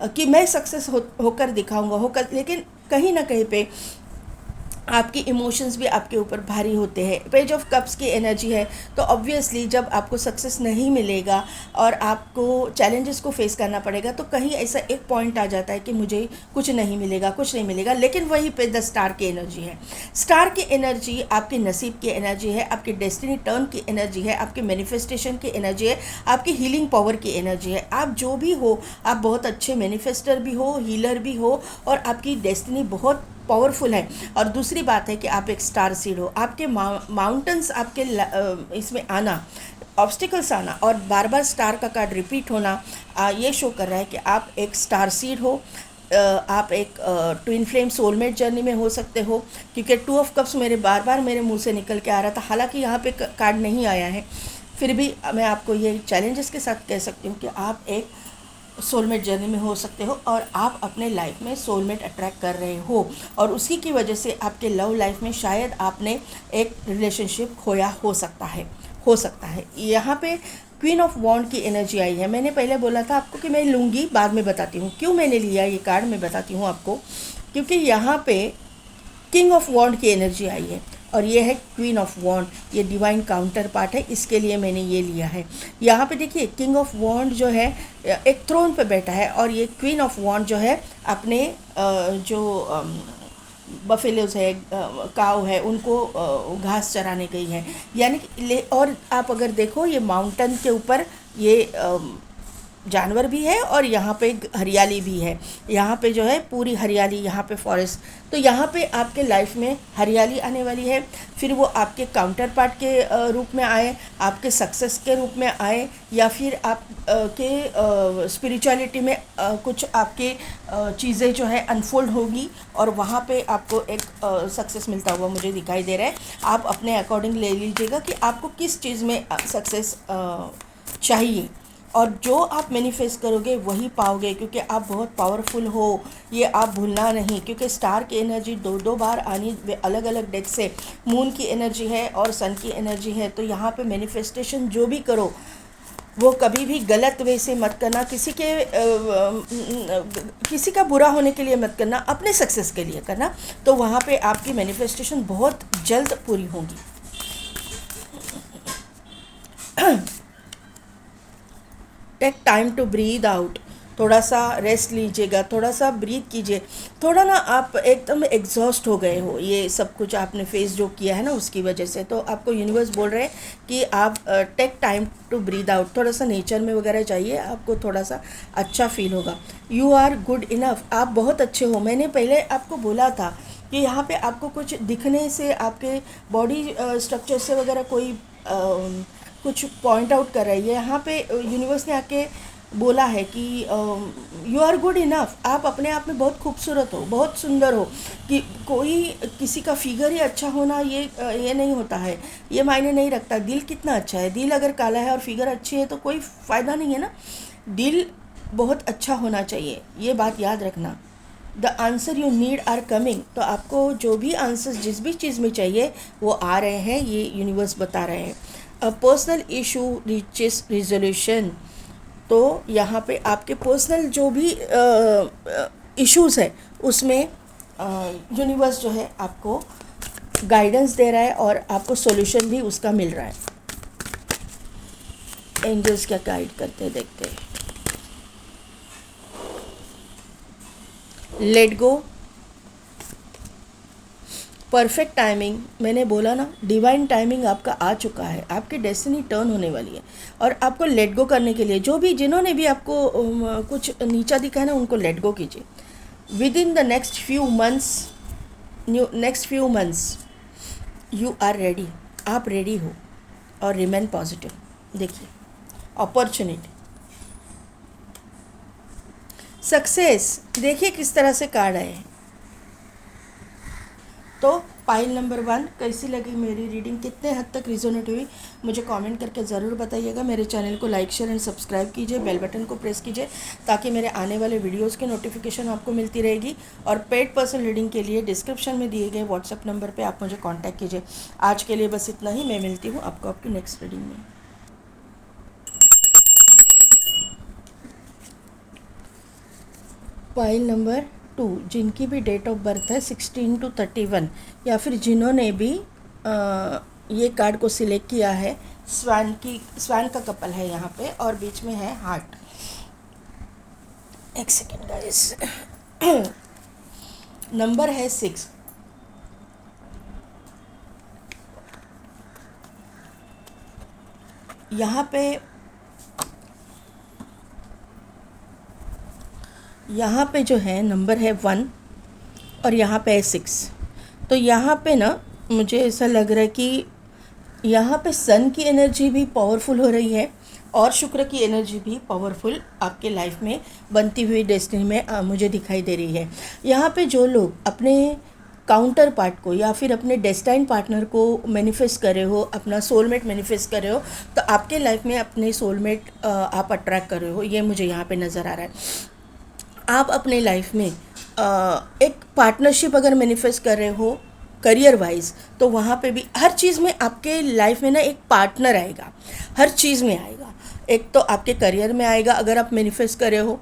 कि मैं सक्सेस होकर दिखाऊंगा होकर। लेकिन कहीं ना कहीं पे आपकी इमोशंस भी आपके ऊपर भारी होते हैं। पेज ऑफ कप्स की एनर्जी है, तो ऑब्वियसली जब आपको सक्सेस नहीं मिलेगा और आपको चैलेंजेस को फेस करना पड़ेगा तो कहीं ऐसा एक पॉइंट आ जाता है कि मुझे कुछ नहीं मिलेगा, कुछ नहीं मिलेगा। लेकिन वहीं पे द स्टार की एनर्जी है। स्टार की एनर्जी आपके नसीब की एनर्जी है, आपकी डेस्टिनी टर्न की एनर्जी है, आपके मैनिफेस्टेशन की एनर्जी है, आपकी हीलिंग पावर की एनर्जी है। आप जो भी हो, आप बहुत अच्छे मैनिफेस्टर भी हो, हीलर भी हो, और आपकी डेस्टिनी बहुत पावरफुल है। और दूसरी बात है कि आप एक स्टार सीड हो। आपके माउंटेन्स आपके इसमें आना, ऑब्स्टिकल्स आना और बार बार स्टार का कार्ड रिपीट होना ये शो कर रहा है कि आप एक स्टार सीड हो। आप एक ट्विन फ्लेम सोलमेट जर्नी में हो सकते हो, क्योंकि 2 ऑफ कप्स बार बार मेरे मुंह से निकल के आ रहा था। हालांकि यहाँ पे कार्ड नहीं आया है, फिर भी मैं आपको ये चैलेंजेस के साथ कह सकती हूँ कि आप एक सोलमेट जर्नी में हो सकते हो और आप अपने लाइफ में सोलमेट अट्रैक्ट कर रहे हो, और उसी की वजह से आपके लव लाइफ में शायद आपने एक रिलेशनशिप खोया हो सकता है। यहाँ पे क्वीन ऑफ वॉन्ड की एनर्जी आई है। मैंने पहले बोला था आपको कि मैं लूँगी, बाद में बताती हूँ क्यों मैंने लिया ये कार्ड, मैं बताती हूँ आपको। क्योंकि यहाँ पे किंग ऑफ वॉन्ड की एनर्जी आई है और ये है क्वीन ऑफ वॉन्ड, ये डिवाइन काउंटर पार्ट है, इसके लिए मैंने ये लिया है। यहाँ पे देखिए किंग ऑफ वॉन्ड जो है एक थ्रोन पे बैठा है, और ये क्वीन ऑफ वॉन्ड जो है अपने जो बफेलोज है, काव है, उनको घास चराने गई है। यानी कि और आप अगर देखो ये माउंटेन के ऊपर ये जानवर भी है और यहाँ पे हरियाली भी है। यहाँ पे जो है पूरी हरियाली, यहाँ पे फॉरेस्ट, तो यहाँ पे आपके लाइफ में हरियाली आने वाली है। फिर वो आपके काउंटर पार्ट के रूप में आए, आपके सक्सेस के रूप में आए, या फिर आप के स्पिरिचुअलिटी में कुछ आपके चीज़ें जो है अनफोल्ड होगी और वहाँ पे आपको एक सक्सेस मिलता हुआ मुझे दिखाई दे रहा है। आप अपने अकॉर्डिंग ले लीजिएगा कि आपको किस चीज़ में सक्सेस चाहिए, और जो आप मैनिफेस्ट करोगे वही पाओगे, क्योंकि आप बहुत पावरफुल हो, ये आप भूलना नहीं। क्योंकि स्टार की एनर्जी 2 बार आनी अलग अलग डेक से, मून की एनर्जी है और सन की एनर्जी है। तो यहाँ पे मैनिफेस्टेशन जो भी करो वो कभी भी गलत वे से मत करना, किसी का बुरा होने के लिए मत करना, अपने सक्सेस के लिए करना। तो वहाँ पे आपकी मैनिफेस्टेशन बहुत जल्द पूरी होगी। Take time to breathe out, थोड़ा सा रेस्ट लीजिएगा, थोड़ा सा ब्रीथ कीजिए। थोड़ा ना आप एकदम एग्जॉस्ट हो गए हो, ये सब कुछ आपने फेस जो किया है ना उसकी वजह से, तो आपको यूनिवर्स बोल रहे हैं कि आप take time to breathe out, थोड़ा सा नेचर में वगैरह जाइए, आपको थोड़ा सा अच्छा फील होगा। यू आर गुड इनफ, आप बहुत अच्छे हो। मैंने पहले आपको बोला था कि यहाँ पे आपको कुछ दिखने से, आपके बॉडी स्ट्रक्चर से वगैरह कोई कुछ पॉइंट आउट कर रही है। यहाँ पे यूनिवर्स ने आके बोला है कि यू आर गुड इनफ, आप अपने आप में बहुत खूबसूरत हो, बहुत सुंदर हो। कि कोई किसी का फिगर ही अच्छा होना ये नहीं होता है, ये मायने नहीं रखता दिल कितना अच्छा है। दिल अगर काला है और फिगर अच्छी है तो कोई फ़ायदा नहीं है ना। दिल बहुत अच्छा होना चाहिए, ये बात याद रखना। The answer you need are coming, तो आपको जो भी आंसर्स जिस भी चीज़ में चाहिए वो आ रहे हैं, ये यूनिवर्स बता रहे हैं। A personal issue reaches resolution, तो यहाँ पे आपके पर्सनल जो भी इश्यूज़ है उसमें यूनिवर्स जो है आपको गाइडेंस दे रहा है और आपको सॉल्यूशन भी उसका मिल रहा है। एंजल्स क्या गाइड करते हैं देखते हैं। लेट गो, परफेक्ट टाइमिंग, मैंने बोला ना डिवाइन टाइमिंग आपका आ चुका है, आपकी डेस्टिनी टर्न होने वाली है। और आपको लेट गो करने के लिए जो भी जिन्होंने भी आपको कुछ नीचा दिखा है ना, उनको लेट गो कीजिए। Within the next few months you are ready, आप रेडी हो। और रिमेन पॉजिटिव। देखिए अपॉर्चुनिटी, सक्सेस, देखिए किस तरह से कार्ड आए हैं। तो पाइल नंबर 1 कैसी लगी मेरी रीडिंग, कितने हद तक रिजोनेट हुई, मुझे कमेंट करके ज़रूर बताइएगा। मेरे चैनल को लाइक शेयर एंड सब्सक्राइब कीजिए, बेल बटन को प्रेस कीजिए ताकि मेरे आने वाले वीडियोस की नोटिफिकेशन आपको मिलती रहेगी। और पेड पर्सन रीडिंग के लिए डिस्क्रिप्शन में दिए गए व्हाट्सएप नंबर पर आप मुझे कॉन्टैक्ट कीजिए। आज के लिए बस इतना ही, मैं मिलती हूँ आपको आपकी नेक्स्ट रीडिंग में। पाइल नंबर 2, जिनकी भी डेट ऑफ बर्थ है 16 to 31, या फिर जिन्होंने भी ये कार्ड को सिलेक्ट किया है, स्वैन का कपल है यहाँ पे और बीच में है हार्ट। एक सेकेंड गाइस। नंबर है 6। यहाँ पे जो है नंबर है 1 और यहाँ पे है 6। तो यहाँ पे ना मुझे ऐसा लग रहा है कि यहाँ पे सन की एनर्जी भी पावरफुल हो रही है और शुक्र की एनर्जी भी पावरफुल आपके लाइफ में बनती हुई डेस्टिनी में मुझे दिखाई दे रही है। यहाँ पे जो लोग अपने काउंटर पार्ट को या फिर अपने डेस्टाइन पार्टनर को मैनिफेस्ट कर रहे हो, अपना सोलमेट मैनिफेस्ट कर रहे हो, तो आपके लाइफ में अपने सोलमेट आप अट्रैक्ट कर रहे हो, ये मुझे यहाँ पे नज़र आ रहा है। आप अपने लाइफ में एक पार्टनरशिप अगर मैनिफेस्ट कर रहे हो करियर वाइज, तो वहाँ पे भी हर चीज़ में आपके लाइफ में ना एक पार्टनर आएगा, हर चीज़ में आएगा। एक तो आपके करियर में आएगा अगर आप मैनिफेस्ट कर रहे हो।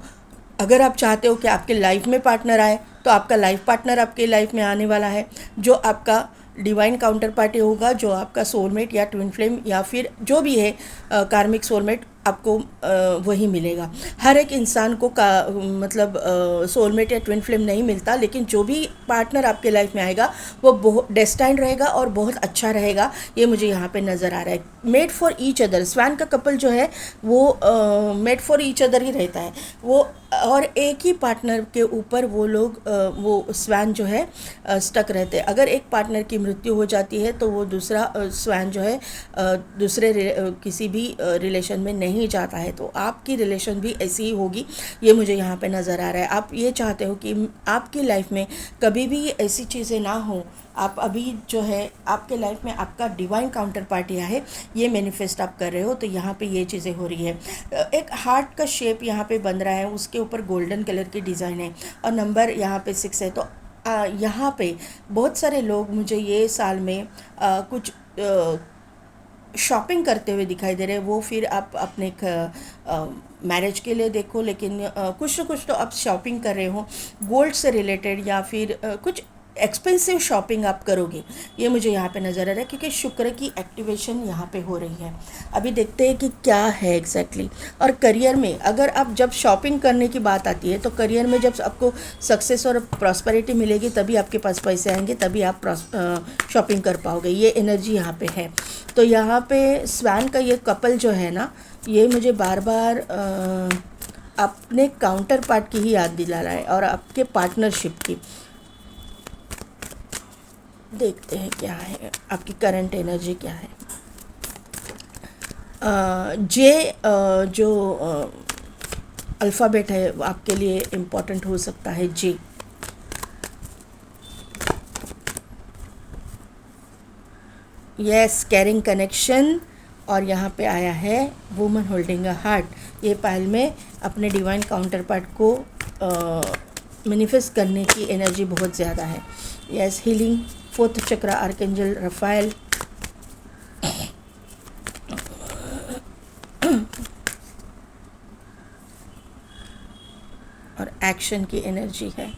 अगर आप चाहते हो कि आपके लाइफ में पार्टनर आए तो आपका लाइफ पार्टनर आपके लाइफ में आने वाला है, जो आपका डिवाइन काउंटर पार्टी होगा, जो आपका सोलमेट या ट्विन फ्लेम या फिर जो भी है कार्मिक सोलमेट, आपको वही मिलेगा। हर एक इंसान को मतलब सोलमेट या ट्विन फ्लेम नहीं मिलता, लेकिन जो भी पार्टनर आपके लाइफ में आएगा वो बहुत डेस्टाइंड रहेगा और बहुत अच्छा रहेगा, ये मुझे यहाँ पे नज़र आ रहा है। Made for each other, swan का कपल जो है वो मेड फॉर ईच अदर ही रहता है वो, और एक ही पार्टनर के ऊपर वो लोग वो स्वैन जो है स्टक रहते हैं। अगर एक पार्टनर की मृत्यु हो जाती है तो वो दूसरा स्वैन जो है दूसरे किसी भी रिलेशन में नहीं जाता है। तो आपकी रिलेशन भी ऐसी ही होगी, ये मुझे यहाँ पे नज़र आ रहा है। आप ये चाहते हो कि आपकी लाइफ में कभी भी ऐसी चीज़ें ना हो। आप अभी जो है आपके लाइफ में आपका डिवाइन काउंटर पार्ट यह है, ये मैनिफेस्ट आप कर रहे हो, तो यहाँ पे ये चीज़ें हो रही है। एक हार्ट का शेप यहाँ पे बन रहा है, उसके ऊपर गोल्डन कलर की डिज़ाइन है और नंबर यहाँ पे 6 है। तो यहाँ पे बहुत सारे लोग मुझे ये साल में कुछ शॉपिंग करते हुए दिखाई दे रहे हैं। वो फिर आप अपने मैरिज के लिए देखो, लेकिन कुछ न कुछ तो आप शॉपिंग कर रहे हो गोल्ड से रिलेटेड, या फिर कुछ एक्सपेंसिव शॉपिंग आप करोगे, ये मुझे यहाँ पे नज़र आ रहा है, क्योंकि शुक्र की एक्टिवेशन यहाँ पे हो रही है। अभी देखते हैं कि क्या है एग्जैक्टली। और करियर में अगर आप जब शॉपिंग करने की बात आती है, तो करियर में जब आपको सक्सेस और प्रॉस्पेरिटी मिलेगी तभी आपके पास पैसे आएंगे, तभी आप शॉपिंग कर पाओगे, ये एनर्जी यहाँ पे है। तो यहाँ पे स्वैन का ये कपल जो है ना, ये मुझे बार बार अपने काउंटर पार्ट की ही याद दिला रहा है और आपके पार्टनरशिप की। देखते हैं क्या है आपकी करंट एनर्जी क्या है। जो अल्फ़ाबेट है वो आपके लिए इम्पॉर्टेंट हो सकता है, जे। Yes, carrying connection. और यहाँ पे आया है वुमन होल्डिंग अ हार्ट। ये पायल में अपने डिवाइन काउंटर पार्ट को मैनिफेस्ट करने की एनर्जी बहुत ज़्यादा है। यस, हीलिंग, फोर्थ चक्र, आर्कएंजल रफाएल। और एक्शन की एनर्जी है।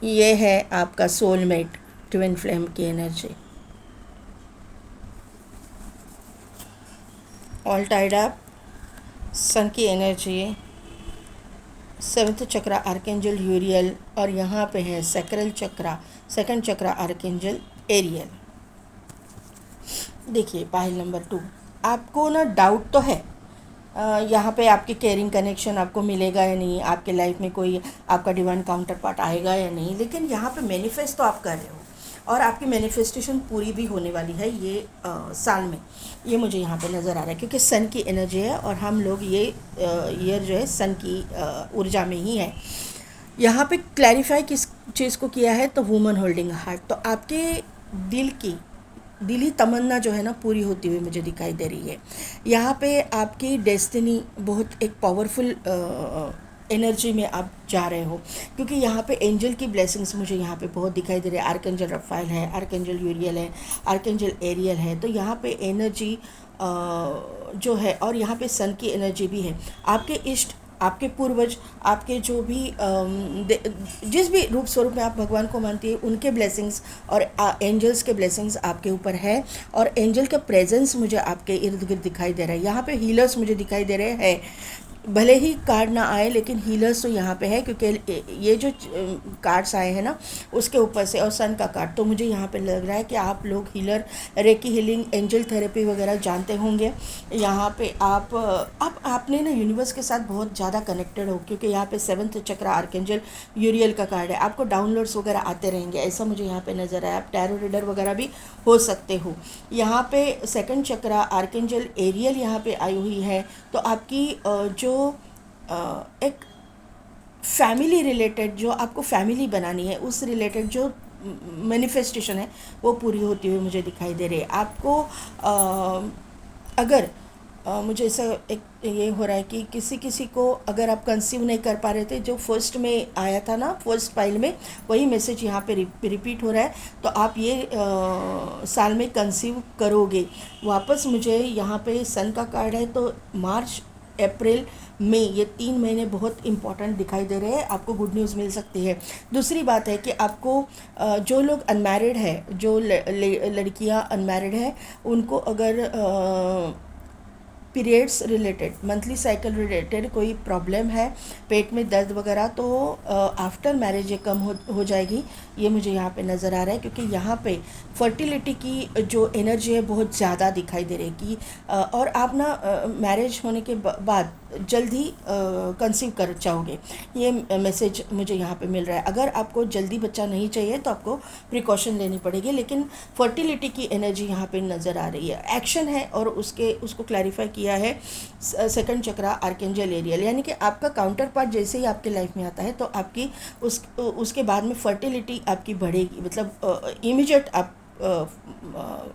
ये है आपका सोलमेट, ट्विन फ्लेम की एनर्जी। ऑल टाइड अप, सन की एनर्जी, सेवन्थ चक्र आर्कएंजल यूरियल। और यहाँ पे है सैक्रल चक्र, सेकंड चक्र आर्कएंजल एरियल। देखिए पाइल नंबर 2, आपको ना डाउट तो है यहाँ पे आपकी केयरिंग कनेक्शन आपको मिलेगा या नहीं, आपके लाइफ में कोई आपका डिवाइन काउंटर पार्ट आएगा या नहीं, लेकिन यहाँ पे मैनिफेस्ट तो आप कर रहे हो और आपकी मैनिफेस्टेशन पूरी भी होने वाली है ये साल में। ये मुझे यहाँ पे नज़र आ रहा है क्योंकि सन की एनर्जी है और हम लोग ये ईयर जो है सन की ऊर्जा में ही है। यहाँ पे क्लैरिफाई किस चीज़ को किया है, तो वुमन होल्डिंग हार्ट। तो आपके दिली तमन्ना जो है ना पूरी होती हुई मुझे दिखाई दे रही है। यहाँ पे आपकी डेस्टिनी बहुत एक पावरफुल एनर्जी में आप जा रहे हो, क्योंकि यहाँ पे एंजल की ब्लेसिंग्स मुझे यहाँ पे बहुत दिखाई दे रही है। आर्कएंजल रफाइल है, आर्कएंजल यूरियल है, आर्कएंजल एरियल है। तो यहाँ पे एनर्जी जो है, और यहाँ पे सन की एनर्जी भी है। आपके इष्ट, आपके पूर्वज, आपके जो भी जिस भी रूप स्वरूप में आप भगवान को मानती है, उनके ब्लेसिंग्स और एंजल्स के ब्लेसिंग्स आपके ऊपर है। और एंजल का प्रेजेंस मुझे आपके इर्द गिर्द दिखाई दे रहा है। यहाँ पे हीलर्स मुझे दिखाई दे रहे हैं। भले ही कार्ड ना आए लेकिन हीलर्स तो यहाँ पे है, क्योंकि ये जो कार्ड्स आए हैं ना उसके ऊपर से, और सन का कार्ड, तो मुझे यहाँ पे लग रहा है कि आप लोग healer, recce healing, angel therapy वगैरह जानते होंगे। यहाँ पे आपने ना यूनिवर्स के साथ बहुत ज़्यादा कनेक्टेड हो, क्योंकि यहाँ पे सेवन्थ चक्र आर्कएंजल यूरियल का कार्ड है। आपको डाउनलोड्स वगैरह आते रहेंगे, ऐसा मुझे यहाँ पे नज़र आया। आप टैरो रीडर वगैरह भी हो सकते हो। यहाँ पे सेकंड चक्र आर्कएंजल एरियल यहाँ पे आई हुई है। तो आपकी जो एक फैमिली रिलेटेड, जो आपको फैमिली बनानी है, उस रिलेटेड जो मैनिफेस्टेशन है वो पूरी होती हुई मुझे दिखाई दे रही है। आपको अगर मुझे ऐसा एक ये हो रहा है कि किसी को अगर आप कंसीव नहीं कर पा रहे थे, जो फर्स्ट में आया था ना, फर्स्ट फाइल में, वही मैसेज यहाँ पे रिपीट हो रहा है। तो आप ये साल में कंसीव करोगे वापस। मुझे यहाँ पे सन का कार्ड है, तो मार्च, अप्रैल, मई, ये 3 महीने बहुत इंपॉर्टेंट दिखाई दे रहे हैं। आपको गुड न्यूज़ मिल सकती है। दूसरी बात है कि आपको जो लोग अनमैरिड है, जो लड़कियां अनमैरिड है, उनको अगर periods related, monthly cycle related कोई प्रॉब्लम है, पेट में दर्द वगैरह, तो आफ्टर मैरिज ये कम हो जाएगी। ये मुझे यहाँ पे नज़र आ रहा है, क्योंकि यहाँ पे फर्टिलिटी की जो एनर्जी है बहुत ज़्यादा दिखाई दे रही है कि और आप ना मैरिज होने के बाद जल्दी कंसीव कर चाहोगे, ये मैसेज मुझे यहाँ पे मिल रहा है। अगर आपको जल्दी बच्चा नहीं चाहिए तो आपको प्रिकॉशन लेनी पड़ेगी, लेकिन फर्टिलिटी की एनर्जी यहाँ पे नज़र आ रही है। एक्शन है और उसको क्लैरिफाई किया है सेकंड चक्र आर्कएंजल एरियल, यानी कि आपका काउंटर पार्ट जैसे ही आपके लाइफ में आता है तो आपकी उसके बाद में फर्टिलिटी आपकी बढ़ेगी, मतलब इमीडिएट आप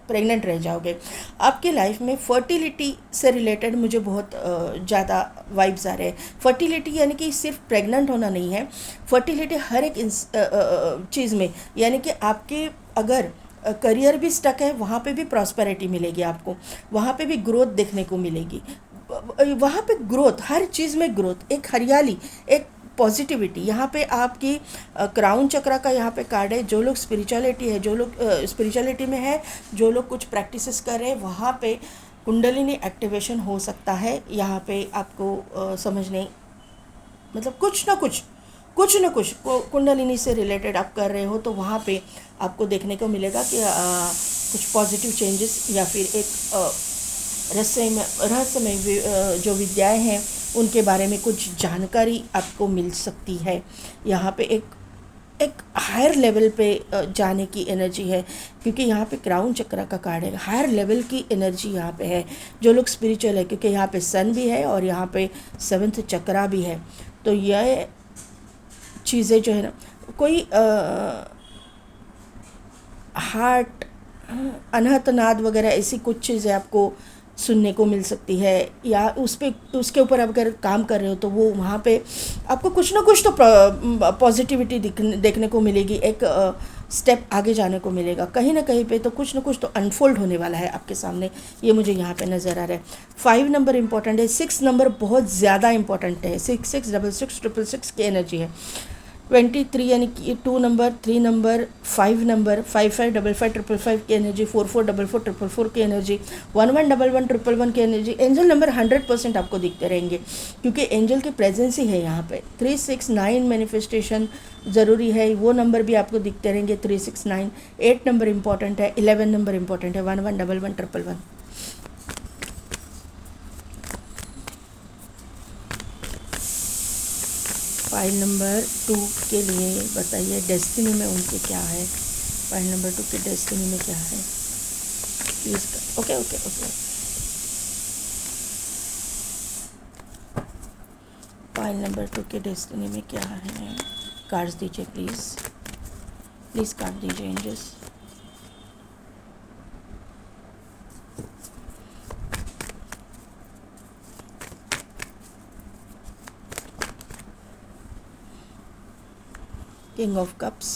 प्रेग्नेंट रह जाओगे। आपके लाइफ में फर्टिलिटी से रिलेटेड मुझे बहुत ज़्यादा वाइब्स आ रहे हैं। फर्टिलिटी यानी कि सिर्फ प्रेग्नेंट होना नहीं है, फर्टिलिटी हर एक चीज़ में, यानी कि आपके अगर करियर भी स्टक है, वहाँ पे भी प्रॉस्पेरिटी मिलेगी आपको, वहाँ पे भी ग्रोथ देखने को मिलेगी। वहाँ पे ग्रोथ, हर चीज़ में ग्रोथ, एक हरियाली, एक पॉजिटिविटी। यहाँ पे आपकी क्राउन चक्र का यहाँ पे कार्ड है। जो लोग स्पिरिचुअलिटी है, जो लोग स्पिरिचुअलिटी में है, जो लोग कुछ प्रैक्टिसेस कर रहे हैं, वहाँ पे कुंडलिनी एक्टिवेशन हो सकता है। यहाँ पे आपको समझने, मतलब कुछ ना कुछ कुंडलिनी से रिलेटेड आप कर रहे हो, तो वहाँ पे आपको देखने को मिलेगा कि कुछ पॉजिटिव चेंजेस, या फिर एक रहस्यमय जो विद्याएं हैं उनके बारे में कुछ जानकारी आपको मिल सकती है। यहाँ पे एक एक हायर लेवल पे जाने की एनर्जी है, क्योंकि यहाँ पे क्राउन चक्र का कार्ड है। हायर लेवल की एनर्जी यहाँ पे है, जो लोग स्पिरिचुअल है, क्योंकि यहाँ पे सन भी है और यहाँ पे सेवन्थ चक्रा भी है। तो यह चीज़ें जो है ना, कोई हार्ट अनहतनाद वगैरह ऐसी कुछ चीज़ें आपको सुनने को मिल सकती है, या उसके ऊपर अगर काम कर रहे हो तो वो वहाँ पे आपको कुछ ना कुछ तो पॉजिटिविटी देखने को मिलेगी, एक स्टेप आगे जाने को मिलेगा कहीं ना कहीं पे, तो कुछ ना कुछ तो अनफोल्ड होने वाला है आपके सामने, ये मुझे यहाँ पे नज़र आ रहा है। 5 नंबर इंपॉर्टेंट है, 6 नंबर बहुत ज़्यादा इंपॉर्टेंट है, 666666 की एनर्जी है। 23 यानी कि 2 नंबर, 3 नंबर, 5 नंबर, 555555 की एनर्जी, 444444 की एनर्जी, 111111 की एनर्जी। एंजल नंबर 100% आपको दिखते रहेंगे, क्योंकि एंजल की प्रेजेंस ही है यहाँ पे। 369 मैनिफेस्टेशन ज़रूरी है, वो नंबर भी आपको दिखते रहेंगे 369। 8 नंबर इंपॉर्टेंट है, 11 नंबर इंपॉर्टेंट है, 11111111। 5 नंबर 2 के लिए बताइए डेस्टिनी में उनके क्या है। 5 नंबर 2 के डेस्टिनी में क्या है please. Okay okay okay. 5 number 2 के डेस्टिनी में क्या है, कार्ड्स दीजिए प्लीज़, प्लीज़ कार्ड दीजिए angels. King of Cups,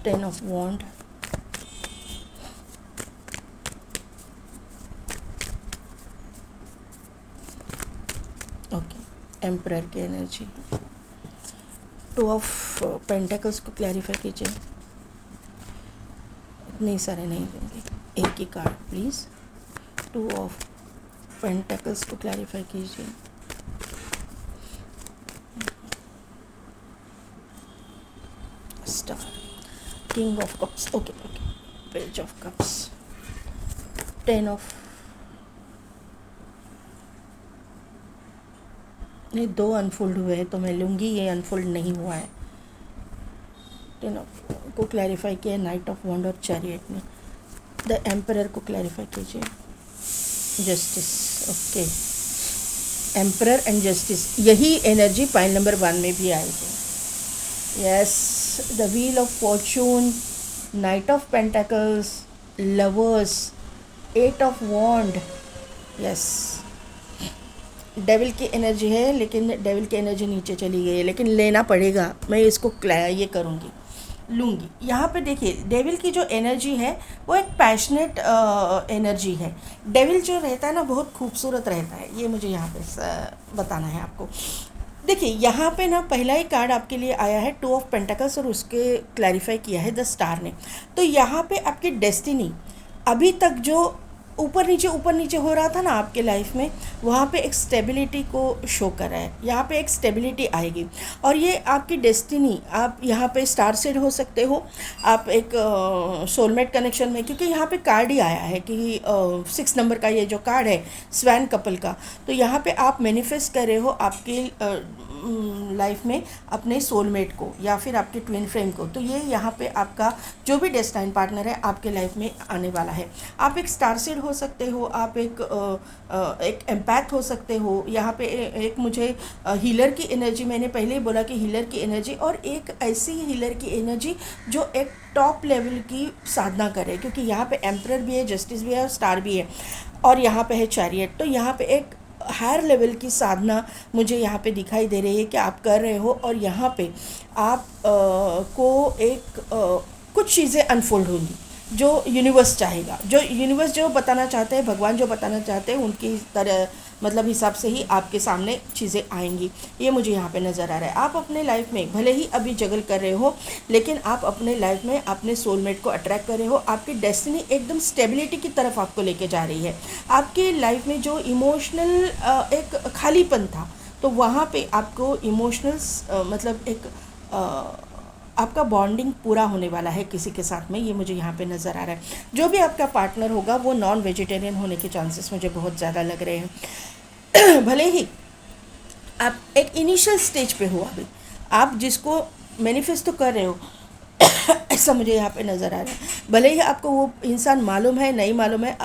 10 of Wand, okay, emperor की एनर्जी, 2 ऑफ पेंटिकल्स को क्लैरिफाई कीजिए। इतने सारे नहीं देंगे, एक ही कार्ड प्लीज़। 2 ऑफ पेंटिकल्स को क्लैरिफाई कीजिए। Star, king of cups, okay okay, page of cups, 10 of, नहीं 2 अनफोल्ड हुए हैं तो मैं लूँगी, ये अनफोल्ड नहीं हुआ है। 10 ऑफ को क्लैरिफाई किया, नाइट ऑफ वॉन्ड और चैरियट में। द एम्परर को क्लैरिफाई कीजिए। Justice, okay, emperor and justice, यही एनर्जी पाइल नंबर 1 में भी आएगी। Yes, the wheel of fortune, knight of pentacles, lovers, 8 of wand. Yes, devil की एनर्जी है, लेकिन डेविल की एनर्जी नीचे चली गई है, लेकिन लेना पड़ेगा, मैं इसको ये करूँगी, लूँगी। यहाँ पे देखिए डेविल की जो एनर्जी है वो एक पैशनेट एनर्जी है। डेविल जो रहता है ना बहुत खूबसूरत रहता है, ये मुझे यहाँ पे बताना है आपको। देखिए यहाँ पे ना पहला ही कार्ड आपके लिए आया है 2 ऑफ पेंटिकल्स, और उसके क्लैरिफाई किया है द स्टार ने। तो यहाँ पे आपकी डेस्टिनी अभी तक जो ऊपर नीचे हो रहा था ना आपके लाइफ में, वहाँ पे एक स्टेबिलिटी को शो कर रहा है। यहाँ पे एक स्टेबिलिटी आएगी, और ये आपकी डेस्टिनी, आप यहाँ पे स्टार सेड हो सकते हो, आप एक सोलमेट कनेक्शन में, क्योंकि यहाँ पे कार्ड ही आया है कि 6 नंबर का ये जो कार्ड है स्वैन कपल का, तो यहाँ पे आप मैनिफेस्ट कर रहे हो आपकी लाइफ में अपने सोलमेट को या फिर आपके ट्विन फ्लेम को। तो ये यहाँ पे आपका जो भी डेस्टाइन पार्टनर है आपके लाइफ में आने वाला है। आप एक स्टार सीड हो सकते हो, आप एक एम्पैथ हो सकते हो। यहाँ पे एक मुझे हीलर की एनर्जी, मैंने पहले ही बोला कि हीलर की एनर्जी, और एक ऐसी हीलर की एनर्जी जो एक टॉप लेवल की साधना करे, क्योंकि यहाँ पे एम्परर भी है, जस्टिस भी है और स्टार भी है, और यहाँ पे है चैरियट। तो यहाँ पे एक हायर लेवल की साधना मुझे यहाँ पे दिखाई दे रही है कि आप कर रहे हो, और यहाँ पे आप को एक कुछ चीज़ें अनफोल्ड होंगी जो यूनिवर्स चाहेगा, जो यूनिवर्स जो बताना चाहते हैं, भगवान जो बताना चाहते हैं, उनकी तरह मतलब हिसाब से ही आपके सामने चीज़ें आएंगी। ये मुझे यहाँ पे नज़र आ रहा है। आप अपने लाइफ में भले ही अभी जगल कर रहे हो, लेकिन आप अपने लाइफ में अपने सोलमेट को अट्रैक्ट कर रहे हो। आपकी डेस्टिनी एकदम स्टेबिलिटी की तरफ आपको लेके जा रही है। आपकी लाइफ में जो इमोशनल एक खालीपन था, तो वहाँ पे आपको इमोशनल मतलब एक आपका बॉन्डिंग पूरा होने वाला है किसी के साथ में, ये मुझे यहाँ पे नज़र आ रहा है। जो भी आपका पार्टनर होगा वो नॉन वेजिटेरियन होने के चांसेस मुझे बहुत ज़्यादा लग रहे हैं। भले ही आप एक इनिशियल स्टेज पे हो अभी, आप जिसको मैनिफेस्ट तो कर रहे हो ऐसा मुझे यहाँ पे नज़र आ रहा है। भले ही आपको वो इंसान मालूम है नहीं मालूम है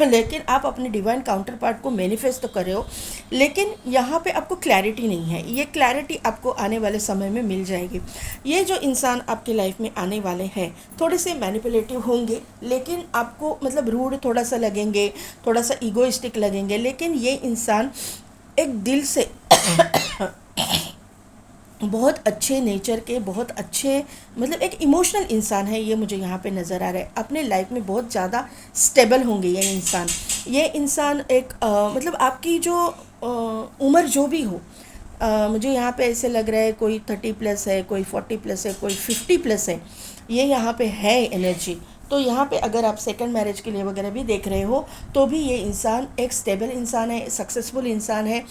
लेकिन आप अपने डिवाइन काउंटर पार्ट को मैनिफेस्ट तो कर रहे हो, लेकिन यहाँ पे आपको क्लैरिटी नहीं है। ये क्लैरिटी आपको आने वाले समय में मिल जाएगी। ये जो इंसान आपके लाइफ में आने वाले हैं थोड़े से मैनिपुलेटिव होंगे, लेकिन आपको मतलब रूड थोड़ा सा लगेंगे, थोड़ा सा ईगोइस्टिक लगेंगे, लेकिन ये इंसान एक दिल से बहुत अच्छे नेचर के, बहुत अच्छे मतलब एक इमोशनल इंसान है। ये मुझे यहाँ पे नज़र आ रहा है। अपने लाइफ में बहुत ज़्यादा स्टेबल होंगे ये इंसान। ये इंसान एक मतलब आपकी जो उम्र जो भी हो, मुझे यहाँ पे ऐसे लग रहा है कोई 30+ है, कोई 40+ है, कोई 50+ है, ये यहाँ पे है एनर्जी। तो यहाँ पे अगर आप सेकंड मैरिज के लिए वगैरह भी देख रहे हो तो भी ये इंसान एक स्टेबल इंसान है, सक्सेसफुल इंसान है।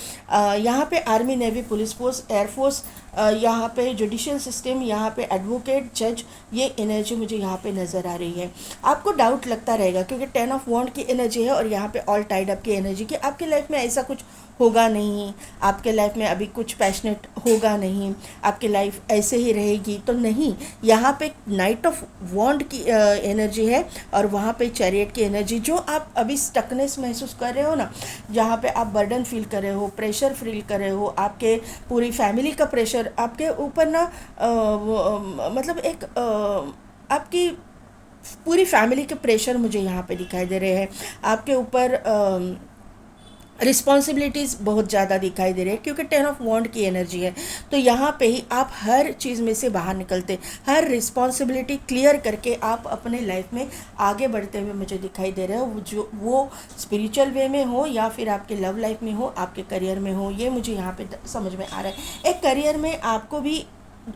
यहाँ पे army, navy, police force, air force, यहाँ पे जुडिशियल सिस्टम, यहाँ पे एडवोकेट, जज, ये एनर्जी मुझे यहाँ पे नज़र आ रही है। आपको डाउट लगता रहेगा क्योंकि 10 ऑफ वॉन्ड की एनर्जी है और यहाँ पे ऑल टाइड अप की एनर्जी कि आपकी लाइफ में ऐसा कुछ होगा नहीं, आपके लाइफ में अभी कुछ पैशनेट होगा नहीं, आपकी लाइफ ऐसे ही रहेगी। तो नहीं, यहाँ पे नाइट ऑफ वॉन्ड की एनर्जी है और वहाँ पे चैरियट की एनर्जी। जो आप अभी स्टकनेस महसूस कर रहे हो ना, जहाँ पे आप बर्डन फील कर रहे हो, प्रेशर फील कर रहे हो, आपके पूरी फैमिली का प्रेशर आपके ऊपर ना मतलब एक आपकी पूरी फैमिली के प्रेशर मुझे यहाँ पे दिखाई दे रहे हैं। आपके ऊपर रिस्पॉन्सिबिलिटीज़ बहुत ज़्यादा दिखाई दे रही है क्योंकि 10 ऑफ वॉन्ड की एनर्जी है। तो यहाँ पे ही आप हर चीज़ में से बाहर निकलते, हर रिस्पॉन्सिबिलिटी क्लियर करके आप अपने लाइफ में आगे बढ़ते हुए मुझे दिखाई दे रहे हो, जो वो स्पिरिचुअल वे में हो या फिर आपके लव लाइफ में हो, आपके करियर में हो। ये मुझे यहाँ पे समझ में आ रहा है। एक करियर में आपको भी,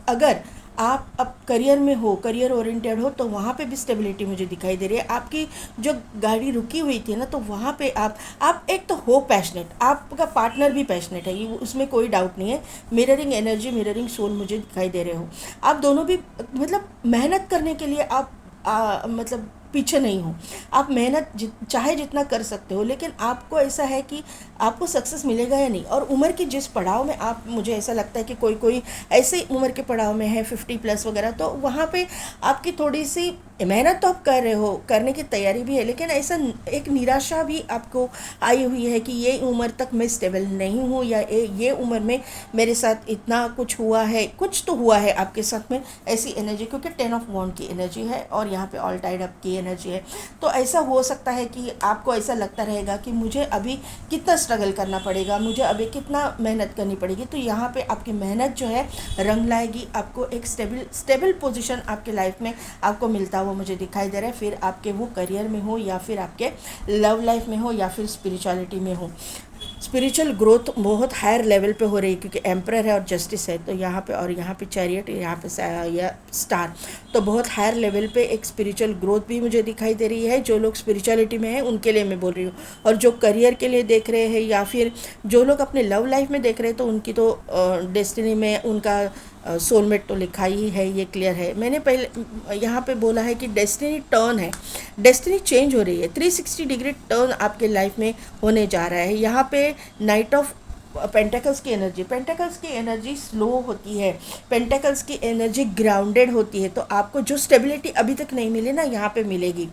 अगर आप अब करियर में हो, करियर ओरिएंटेड हो, तो वहाँ पे भी स्टेबिलिटी मुझे दिखाई दे रही है। आपकी जो गाड़ी रुकी हुई थी ना, तो वहाँ पे आप एक तो हो पैशनेट, आपका पार्टनर भी पैशनेट है, ये उसमें कोई डाउट नहीं है। मिररिंग एनर्जी, मिररिंग सोल मुझे दिखाई दे रहे हो। आप दोनों भी मतलब मेहनत करने के लिए आप मतलब पीछे नहीं हो। आप मेहनत चाहे जितना कर सकते हो, लेकिन आपको ऐसा है कि आपको सक्सेस मिलेगा या नहीं। और उम्र की जिस पड़ाव में आप, मुझे ऐसा लगता है कि कोई कोई ऐसे उम्र के पड़ाव में है 50+ वगैरह, तो वहाँ पे आपकी थोड़ी सी मेहनत तो आप कर रहे हो, करने की तैयारी भी है, लेकिन ऐसा एक निराशा भी आपको आई हुई है कि ये उम्र तक मैं स्टेबल नहीं हूँ, या ये उम्र में मेरे साथ इतना कुछ हुआ है, कुछ तो हुआ है आपके साथ में, ऐसी एनर्जी। क्योंकि 10 ऑफ वॉन्ड की एनर्जी है और यहाँ पे ऑल टाइड अप की एनर्जी है। तो ऐसा हो सकता है कि आपको ऐसा लगता रहेगा कि मुझे अभी कितना स्ट्रगल करना पड़ेगा, मुझे अभी कितना मेहनत करनी पड़ेगी। तो यहाँ पे आपकी मेहनत जो है रंग लाएगी, आपको एक स्टेबल पोजीशन आपके लाइफ में आपको मिलता वो मुझे दिखाई दे रहा है। फिर आपके वो करियर में हो या फिर आपके लव लाइफ में हो या फिर स्पिरिचुअलिटी में हो। स्पिरिचुअल ग्रोथ बहुत हायर लेवल पे हो रही है क्योंकि एम्परर है और जस्टिस है, तो यहाँ पे, और यहाँ पे चैरियट, यहाँ पे या स्टार, तो बहुत हायर लेवल पे एक स्पिरिचुअल ग्रोथ भी मुझे दिखाई दे रही है। जो लोग स्पिरिचुअलिटी में हैं उनके लिए मैं बोल रही हूँ, और जो करियर के लिए देख रहे हैं या फिर जो लोग अपने लव लाइफ में देख रहे हैं, तो उनकी तो डेस्टिनी में उनका सोलमेट तो लिखा ही है, ये क्लियर है। मैंने पहले यहाँ पे बोला है कि डेस्टिनी टर्न है, डेस्टिनी चेंज हो रही है, 360 डिग्री टर्न आपके लाइफ में होने जा रहा है। यहाँ पे नाइट ऑफ पेंटेकल्स की एनर्जी, पेंटेकल्स की एनर्जी स्लो होती है, पेंटेकल्स की एनर्जी ग्राउंडेड होती है। तो आपको जो स्टेबिलिटी अभी तक नहीं मिली ना, यहाँ पे मिलेगी।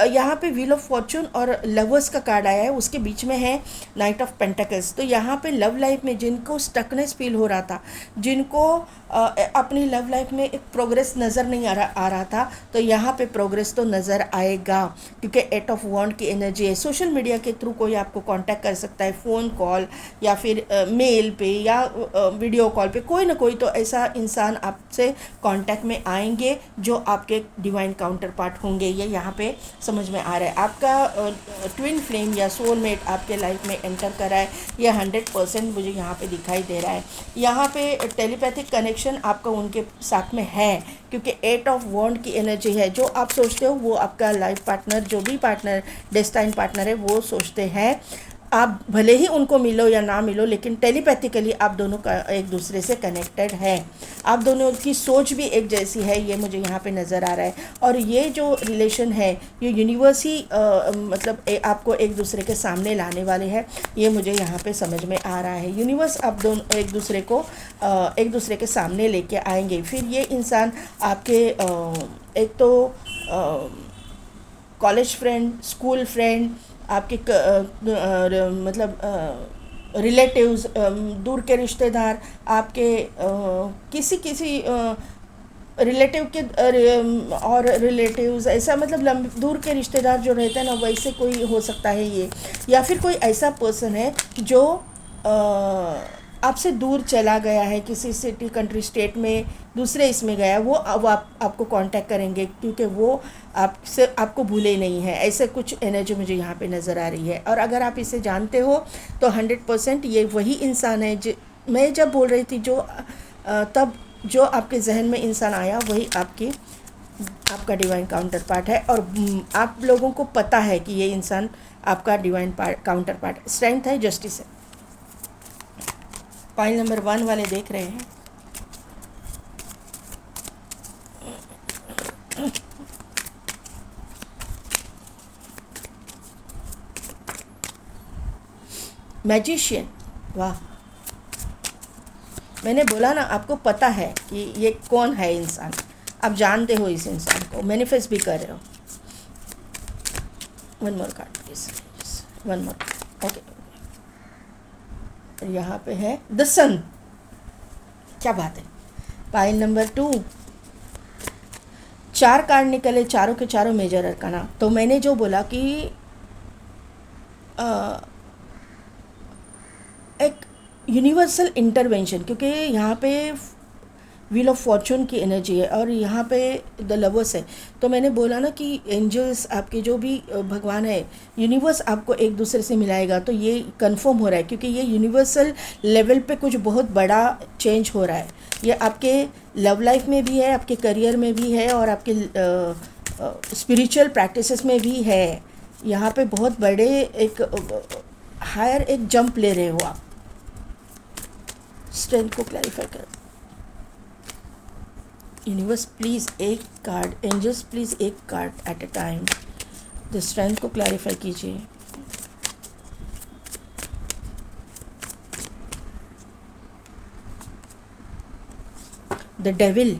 यहाँ पे व्हील ऑफ फॉर्चून और लवर्स का कार्ड आया है, उसके बीच में है नाइट ऑफ पेंटेकल्स। तो यहाँ पे लव लाइफ में जिनको स्टकनेस फील हो रहा था, जिनको अपनी लव लाइफ में एक प्रोग्रेस नज़र नहीं आ रहा था, तो यहाँ पे प्रोग्रेस तो नज़र आएगा क्योंकि 8 ऑफ वॉन्ड की एनर्जी है। सोशल मीडिया के थ्रू कोई आपको कांटेक्ट कर सकता है, फ़ोन कॉल या फिर मेल पे या वीडियो कॉल पे, कोई ना कोई तो ऐसा इंसान आपसे कांटेक्ट में आएंगे जो आपके डिवाइन काउंटर पार्ट होंगे। ये यहाँ पे समझ में आ रहा है। आपका ट्विन फ्लेम या सोलमेट आपके लाइफ में एंटर करा है, ये 100% मुझे यहाँ पे दिखाई दे रहा है। यहाँ पे टेलीपैथिक कनेक्शन आपका उनके साथ में है क्योंकि 8 ऑफ वॉन्ड की एनर्जी है। जो आप सोचते हो वो आपका लाइफ पार्टनर, जो भी पार्टनर, डेस्टाइन पार्टनर है, वो सोचते हैं आप भले ही उनको मिलो या ना मिलो, लेकिन टेलीपैथिकली आप दोनों का एक दूसरे से कनेक्टेड हैं। आप दोनों की सोच भी एक जैसी है, ये मुझे यहाँ पे नज़र आ रहा है। और ये जो रिलेशन है ये यूनिवर्स ही मतलब आपको एक दूसरे के सामने लाने वाले हैं, ये मुझे यहाँ पे समझ में आ रहा है। यूनिवर्स आप दोनों एक दूसरे को एक दूसरे के सामने लेके आएंगे। फिर ये इंसान आपके एक तो कॉलेज फ्रेंड, स्कूल फ्रेंड, आपके मतलब रिलेटिव्स, दूर के रिश्तेदार, आपके किसी किसी रिलेटिव के और रिलेटिव्स, ऐसा मतलब दूर के रिश्तेदार जो रहते हैं ना, वैसे कोई हो सकता है ये। या फिर कोई ऐसा पर्सन है जो आपसे दूर चला गया है, किसी सिटी, कंट्री, स्टेट में दूसरे इसमें गया, वो अब आपको कांटेक्ट करेंगे, क्योंकि वो आपसे आपको भूले नहीं है। ऐसे कुछ एनर्जी मुझे यहाँ पे नज़र आ रही है। और अगर आप इसे जानते हो तो 100% ये वही इंसान है मैं जब बोल रही थी, जो तब जो आपके जहन में इंसान आया वही आपका डिवाइन काउंटर पार्ट है। और आप लोगों को पता है कि ये इंसान आपका डिवाइन काउंटर पार्ट। स्ट्रेंथ है, जस्टिस है। पाइल नंबर 1 वाले देख रहे हैं। मैजिशियन, वाह। मैंने बोला ना, आपको पता है कि ये कौन है इंसान, आप जानते हो इस इंसान को, मैनिफेस्ट भी कर रहे हो। 1 मोर कार्ड प्लीज, 1 मोर, ओके। यहाँ पे है द सन, क्या बात है। पाइल नंबर 2, 4 कार्ड निकले, चारों के चारों मेजर अरकाना। तो मैंने जो बोला कि एक यूनिवर्सल इंटरवेंशन, क्योंकि यहाँ पे व्हील ऑफ फॉर्चून की एनर्जी है और यहाँ पे द लवर्स है। तो मैंने बोला ना कि एंजल्स, आपके जो भी भगवान है, यूनिवर्स आपको एक दूसरे से मिलाएगा। तो ये कंफर्म हो रहा है, क्योंकि ये यूनिवर्सल लेवल पे कुछ बहुत बड़ा चेंज हो रहा है। ये आपके लव लाइफ में भी है, आपके करियर में भी है, और आपके स्पिरिचुअल प्रैक्टिसेस में भी है। यहाँ पे बहुत बड़े एक हायर एक जंप ले रहे हो आप। स्ट्रेंथ को क्लैरिफाई कर। यूनिवर्स प्लीज़ एक कार्ड, एंजल्स प्लीज़ एक card at a time, the strength को क्लैरिफाई कीजिए। द डेविल,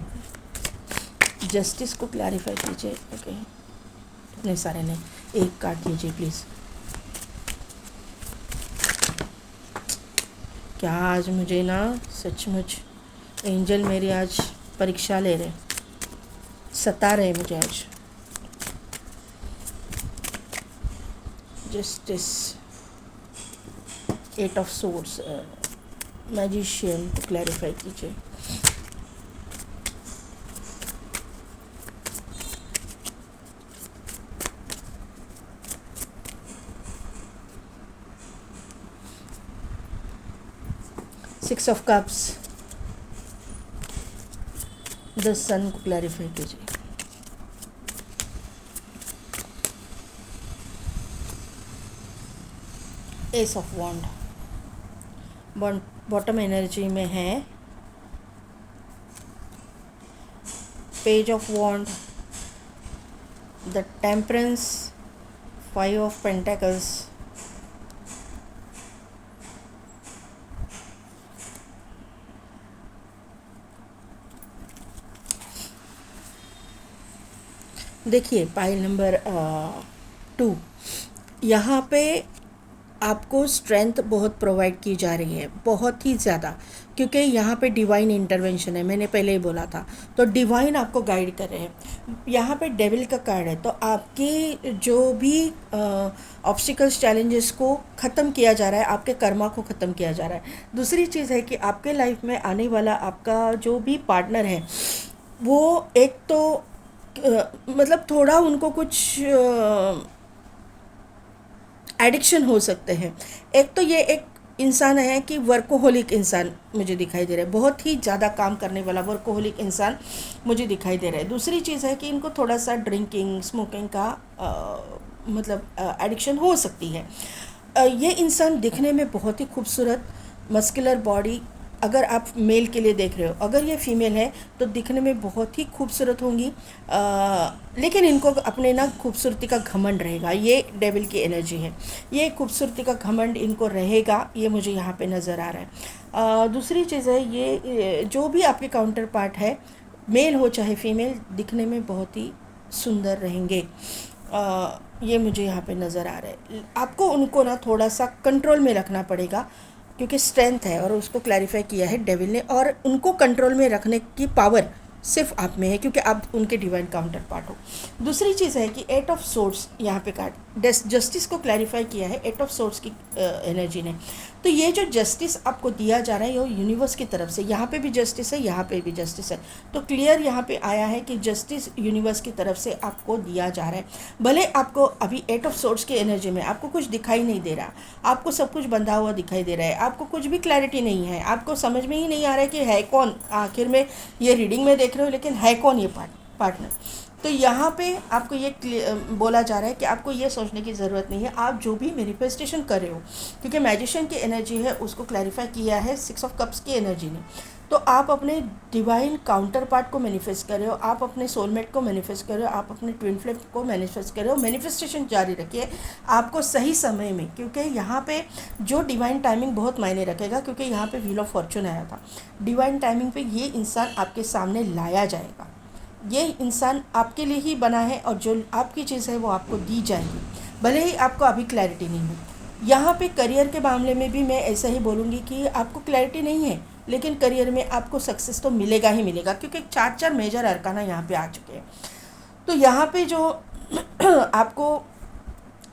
जस्टिस को क्लैरिफाई कीजिए। ओके, इतने सारे नहीं, एक कार्ड कीजिए प्लीज़। क्या आज मुझे ना सचमुच एंजल मेरी आज परीक्षा ले रहे, सता रहे मुझे आज। जस्टिस, 8 ऑफ सोर्ड्स, मैजिशियन को क्लैरिफाई कीजिए। Six of cups, the sun को क्लैरिफाई कीजिए। Ace of wand, bottom energy में है। Page of wand, the temperance, 5 of pentacles, देखिए पाइल नंबर 2, यहाँ पे आपको स्ट्रेंथ बहुत प्रोवाइड की जा रही है, बहुत ही ज़्यादा, क्योंकि यहाँ पे डिवाइन इंटरवेंशन है, मैंने पहले ही बोला था। तो डिवाइन आपको गाइड कर रहे हैं। यहाँ पे डेविल का कार्ड है, तो आपके जो भी ऑब्स्टिकल्स, चैलेंजेस को ख़त्म किया जा रहा है, आपके कर्मा को ख़त्म किया जा रहा है। दूसरी चीज़ है कि आपके लाइफ में आने वाला आपका जो भी पार्टनर है, वो एक तो मतलब थोड़ा उनको कुछ एडिक्शन हो सकते हैं। एक तो ये एक इंसान है कि वर्कोहोलिक इंसान मुझे दिखाई दे रहा है, बहुत ही ज़्यादा काम करने वाला वर्कोहोलिक इंसान मुझे दिखाई दे रहा है। दूसरी चीज़ है कि इनको थोड़ा सा ड्रिंकिंग, स्मोकिंग का मतलब एडिक्शन हो सकती है। ये इंसान दिखने में बहुत ही खूबसूरत, मस्कुलर बॉडी, अगर आप मेल के लिए देख रहे हो, अगर ये फीमेल है तो दिखने में बहुत ही खूबसूरत होंगी, लेकिन इनको अपने ना खूबसूरती का घमंड रहेगा। ये डेविल की एनर्जी है, ये खूबसूरती का घमंड इनको रहेगा, ये मुझे यहाँ पे नज़र आ रहा है। दूसरी चीज़ है, ये जो भी आपके काउंटर पार्ट है, मेल हो चाहे फीमेल, दिखने में बहुत ही सुंदर रहेंगे। ये मुझे यहाँ पे नज़र आ रहा है। आपको उनको ना थोड़ा सा कंट्रोल में रखना पड़ेगा, क्योंकि स्ट्रेंथ है और उसको क्लैरिफाई किया है डेविल ने, और उनको कंट्रोल में रखने की पावर सिर्फ आप में है, क्योंकि आप उनके डिवाइन काउंटर पार्ट हो। दूसरी चीज़ है कि एट ऑफ सोर्स यहाँ पे कार्ड जस्टिस को क्लैरिफाई किया है एट ऑफ सोर्स की एनर्जी ने। तो ये जो जस्टिस आपको दिया जा रहा है, ये यूनिवर्स की तरफ से, यहाँ पे भी जस्टिस है, यहाँ पे भी जस्टिस है, तो क्लियर यहाँ पे आया है कि जस्टिस यूनिवर्स की तरफ से आपको दिया जा रहा है। भले आपको अभी एट ऑफ सोर्स की एनर्जी में आपको कुछ दिखाई नहीं दे रहा, आपको सब कुछ बंधा हुआ दिखाई दे रहा है, आपको कुछ भी क्लैरिटी नहीं है, आपको समझ में ही नहीं आ रहा है कि है कौन आखिर में, ये रीडिंग में देख रहे हो, लेकिन है कौन ये पार्टनर। तो यहाँ पे आपको ये बोला जा रहा है कि आपको ये सोचने की ज़रूरत नहीं है, आप जो भी मैनिफेस्टेशन कर रहे हो, क्योंकि मैजिशियन की एनर्जी है, उसको क्लैरिफाई किया है 6 ऑफ कप्स की एनर्जी ने। तो आप अपने डिवाइन काउंटर पार्ट को मैनिफेस्ट कर रहे हो, आप अपने सोलमेट को मैनिफेस्ट कर रहे हो, आप अपने ट्विन फ्लेम को मैनिफेस्ट कर रहे हो। मैनिफेस्टेशन जारी रखिए आपको सही समय में, क्योंकि यहाँ पे जो डिवाइन टाइमिंग बहुत मायने रखेगा, क्योंकि यहाँ पे व्हील ऑफ फॉर्चून आया था। डिवाइन टाइमिंग पे ये इंसान आपके सामने लाया जाएगा, ये इंसान आपके लिए ही बना है, और जो आपकी चीज़ है वो आपको दी जाएगी, भले ही आपको अभी क्लैरिटी नहीं हो। यहाँ पे करियर के मामले में भी मैं ऐसा ही बोलूँगी कि आपको क्लैरिटी नहीं है, लेकिन करियर में आपको सक्सेस तो मिलेगा ही मिलेगा, क्योंकि 4 मेजर अरकाना यहाँ पे आ चुके हैं। तो यहाँ पे जो आपको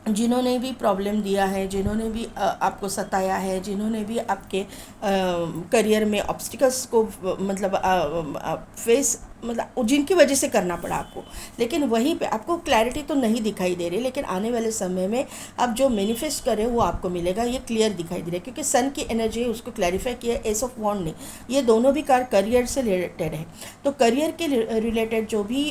जिन्होंने भी प्रॉब्लम दिया है, जिन्होंने भी आपको सताया है, जिन्होंने भी आपके करियर में ऑब्स्टिकल्स को मतलब फेस, मतलब जिनकी वजह से करना पड़ा आपको, लेकिन वहीं पे आपको क्लैरिटी तो नहीं दिखाई दे रही, लेकिन आने वाले समय में आप जो मैनिफेस्ट करें वो आपको मिलेगा, ये क्लियर दिखाई दे रहा है, क्योंकि सन की एनर्जी है, उसको क्लैरिफाई किया एस ऑफ वॉन्ड ने। ये दोनों भी कार्ड करियर से रिलेटेड है, तो करियर के रिलेटेड जो भी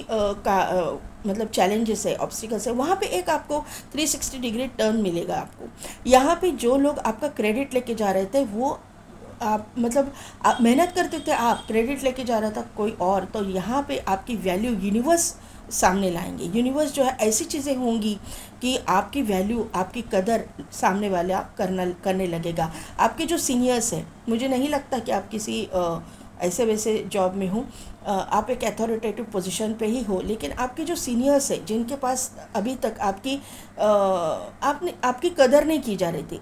मतलब चैलेंजेस है, ऑब्स्टिकल्स है, वहाँ पे एक आपको 360 डिग्री टर्न मिलेगा आपको। यहाँ पे जो लोग आपका क्रेडिट लेके जा रहे थे, वो आप मतलब आप मेहनत करते थे, आप क्रेडिट लेके जा रहा था कोई और, तो यहाँ पे आपकी वैल्यू यूनिवर्स सामने लाएंगे। यूनिवर्स जो है ऐसी चीज़ें होंगी कि आपकी वैल्यू, आपकी कदर सामने वाला करने लगेगा। आपके जो सीनियर्स हैं, मुझे नहीं लगता कि आप किसी ऐसे वैसे जॉब में हो, आप एक अथॉरिटेटिव पोजीशन पे ही हो, लेकिन आपके जो सीनियर्स हैं, जिनके पास अभी तक आपकी कदर नहीं की जा रही थी,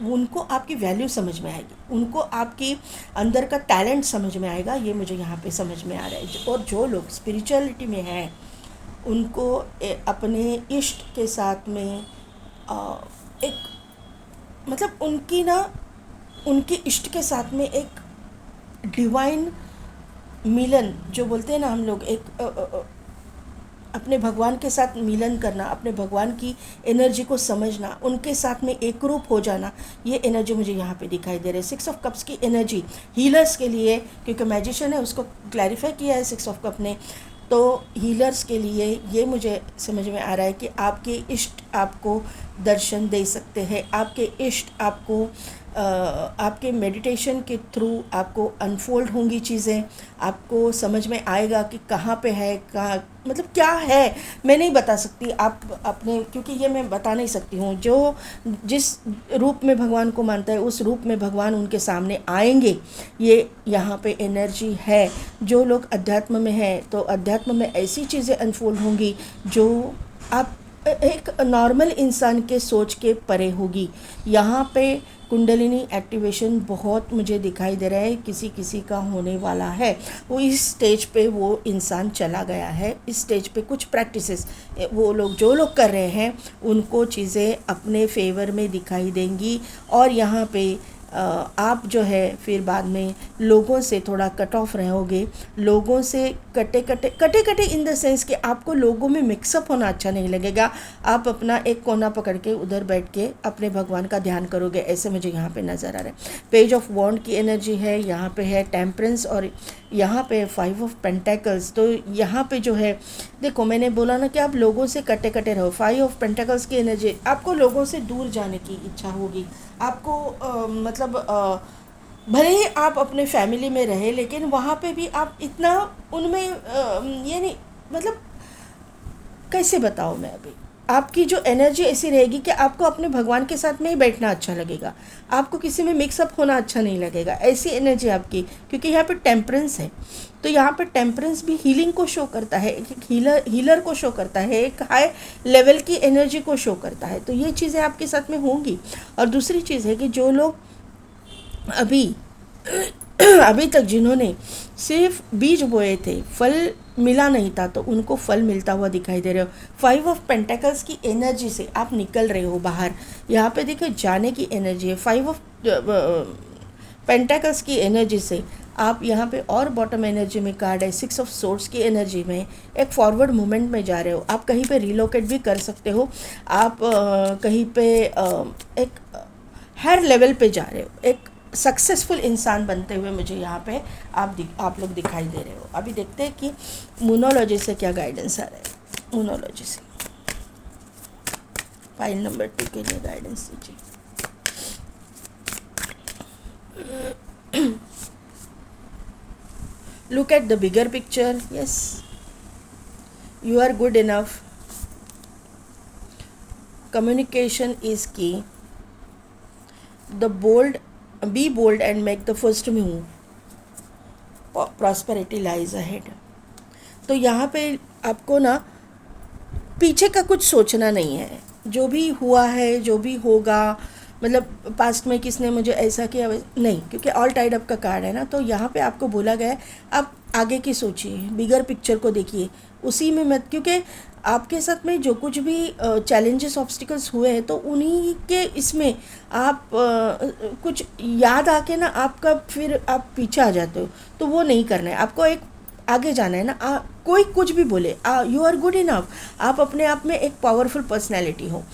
उनको आपकी वैल्यू समझ में आएगी, उनको आपकी अंदर का टैलेंट समझ में आएगा, ये मुझे यहाँ पे समझ में आ रहा है। और जो लोग स्पिरिचुअलिटी में हैं, उनको अपने इष्ट के साथ में एक मतलब उनके इष्ट के साथ में एक डिवाइन मिलन, जो बोलते हैं ना हम लोग, एक अपने भगवान के साथ मिलन करना, अपने भगवान की एनर्जी को समझना, उनके साथ में एक रूप हो जाना, ये एनर्जी मुझे यहाँ पे दिखाई दे रही है। 6 ऑफ कप्स की एनर्जी हीलर्स के लिए, क्योंकि मैजिशियन है, उसको क्लैरिफाई किया है 6 ऑफ कप ने, तो हीलर्स के लिए ये मुझे समझ में आ रहा है कि आपके इष्ट आपको दर्शन दे सकते हैं, आपके इष्ट आपको आपके मेडिटेशन के थ्रू आपको अनफोल्ड होंगी चीज़ें, आपको समझ में आएगा कि कहाँ पे है, कहाँ मतलब क्या है, मैं नहीं बता सकती आप अपने, क्योंकि ये मैं बता नहीं सकती हूँ। जो जिस रूप में भगवान को मानता है, उस रूप में भगवान उनके सामने आएंगे, ये यहाँ पे एनर्जी है। जो लोग अध्यात्म में हैं, तो अध्यात्म में ऐसी चीज़ें अनफोल्ड होंगी जो आप एक नॉर्मल इंसान के सोच के परे होगी। यहाँ पे कुंडलिनी एक्टिवेशन बहुत मुझे दिखाई दे रहा है, किसी का होने वाला है। वो इस स्टेज पे वो इंसान चला गया है, इस स्टेज पे कुछ प्रैक्टिसेस वो लोग जो लोग कर रहे हैं, उनको चीज़ें अपने फेवर में दिखाई देंगी। और यहाँ पे आप जो है फिर बाद में लोगों से थोड़ा कट ऑफ रहोगे, लोगों से कटे इन द सेंस कि आपको लोगों में मिक्सअप होना अच्छा नहीं लगेगा। आप अपना एक कोना पकड़ के उधर बैठ के अपने भगवान का ध्यान करोगे, ऐसे मुझे यहाँ पे नज़र आ रहा है। पेज ऑफ वॉन्ड की एनर्जी है, यहाँ पे है टेम्परेंस और यहाँ पे 5 ऑफ पेंटेकल्स। तो यहाँ पे जो है देखो, मैंने बोला ना कि आप लोगों से कटे रहो। 5 ऑफ पेंटेकल्स की एनर्जी, आपको लोगों से दूर जाने की इच्छा होगी। आपको भले ही आप अपने फैमिली में रहे, लेकिन वहाँ पे भी आप इतना उनमें ये नहीं, मतलब कैसे बताऊँ मैं अभी, आपकी जो एनर्जी ऐसी रहेगी कि आपको अपने भगवान के साथ में ही बैठना अच्छा लगेगा, आपको किसी में मिक्सअप होना अच्छा नहीं लगेगा, ऐसी एनर्जी आपकी। क्योंकि यहाँ पे टेम्परेंस है, तो यहाँ पे टेम्परेंस भी हीलिंग को शो करता है, एक हीलर को शो करता है, एक हाई लेवल की एनर्जी को शो करता है। तो ये चीज़ें आपके साथ में होंगी। और दूसरी चीज़ है कि जो लोग अभी तक जिन्होंने सिर्फ बीज बोए थे, फल मिला नहीं था, तो उनको फल मिलता हुआ दिखाई दे रहे हो। 5 ऑफ पेंटेकल्स की एनर्जी से आप निकल रहे हो बाहर। यहाँ पे देखो जाने की एनर्जी है। 5 ऑफ पेंटेकल्स की एनर्जी से आप यहाँ पे, और बॉटम एनर्जी में कार्ड है 6 ऑफ सोर्ड्स की एनर्जी में एक फॉरवर्ड मूवमेंट में जा रहे हो। आप कहीं पे रिलोकेट भी कर सकते हो, आप कहीं पे एक हर लेवल पे जा रहे हो, एक सक्सेसफुल इंसान बनते हुए मुझे यहाँ पे आप लोग दिखाई दे रहे हो। अभी देखते हैं कि मूनोलॉजी से क्या गाइडेंस आ रहा है। मूनोलॉजी से फाइल नंबर 2 के लिए गाइडेंस दीजिए। Look at the bigger picture. Yes, you are good enough. Communication is key. Be bold and make the first move. Prosperity lies ahead. तो यहाँ पे आपको ना पीछे का कुछ सोचना नहीं है। जो भी हुआ है, जो भी होगा, मतलब पास्ट में किसने मुझे ऐसा किया, नहीं, क्योंकि ऑल टाइड अप का कार्ड है ना। तो यहाँ पे आपको बोला गया है आप आगे की सोचिए, बिगर पिक्चर को देखिए, उसी में मत, क्योंकि आपके साथ में जो कुछ भी चैलेंजेस ऑब्स्टिकल्स हुए हैं, तो उन्हीं के इसमें आप कुछ याद आके ना आपका फिर आप पीछे आ जाते हो। तो वो नहीं करना है, आपको एक आगे जाना है ना। कोई कुछ भी बोले, यू आर गुड इनफ। आप अपने आप में एक पावरफुल पर्सनैलिटी हो।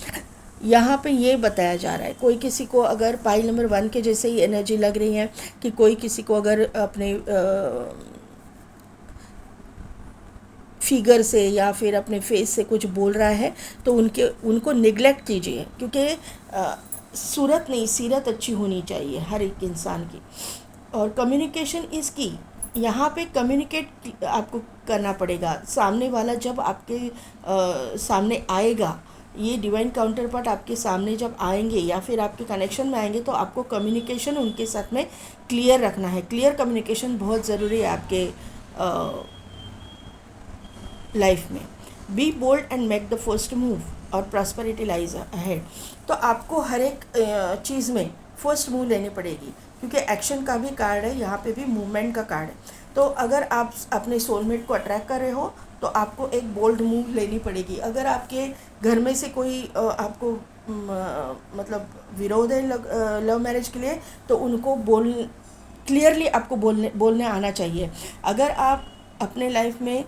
यहाँ पे ये बताया जा रहा है, कोई किसी को अगर पाइल नंबर 1 के जैसे ही एनर्जी लग रही है कि कोई किसी को अगर अपने फिगर से या फिर अपने फेस से कुछ बोल रहा है, तो उनको निगलेक्ट कीजिए, क्योंकि सूरत नहीं सीरत अच्छी होनी चाहिए हर एक इंसान की। और कम्युनिकेशन इज़ की। यहाँ पे कम्युनिकेट आपको करना पड़ेगा। सामने वाला जब आपके सामने आएगा, ये डिवाइन काउंटर पार्ट आपके सामने जब आएंगे या फिर आपके कनेक्शन में आएंगे, तो आपको कम्युनिकेशन उनके साथ में क्लियर रखना है। क्लियर कम्युनिकेशन बहुत ज़रूरी है आपके लाइफ में। Be bold and make the first move और प्रॉस्पेरिटी लाइज अहेड। तो आपको हर एक चीज़ में फर्स्ट मूव लेनी पड़ेगी, क्योंकि एक्शन का भी कार्ड है, यहाँ पे भी मूवमेंट का कार्ड है। तो अगर आप अपने सोलमेट को अट्रैक्ट कर रहे हो, तो आपको एक बोल्ड मूव लेनी पड़ेगी। अगर आपके घर में से कोई आपको मतलब विरोध है लव मैरिज के लिए, तो उनको क्लियरली आपको बोलने आना चाहिए। अगर आप अपने लाइफ में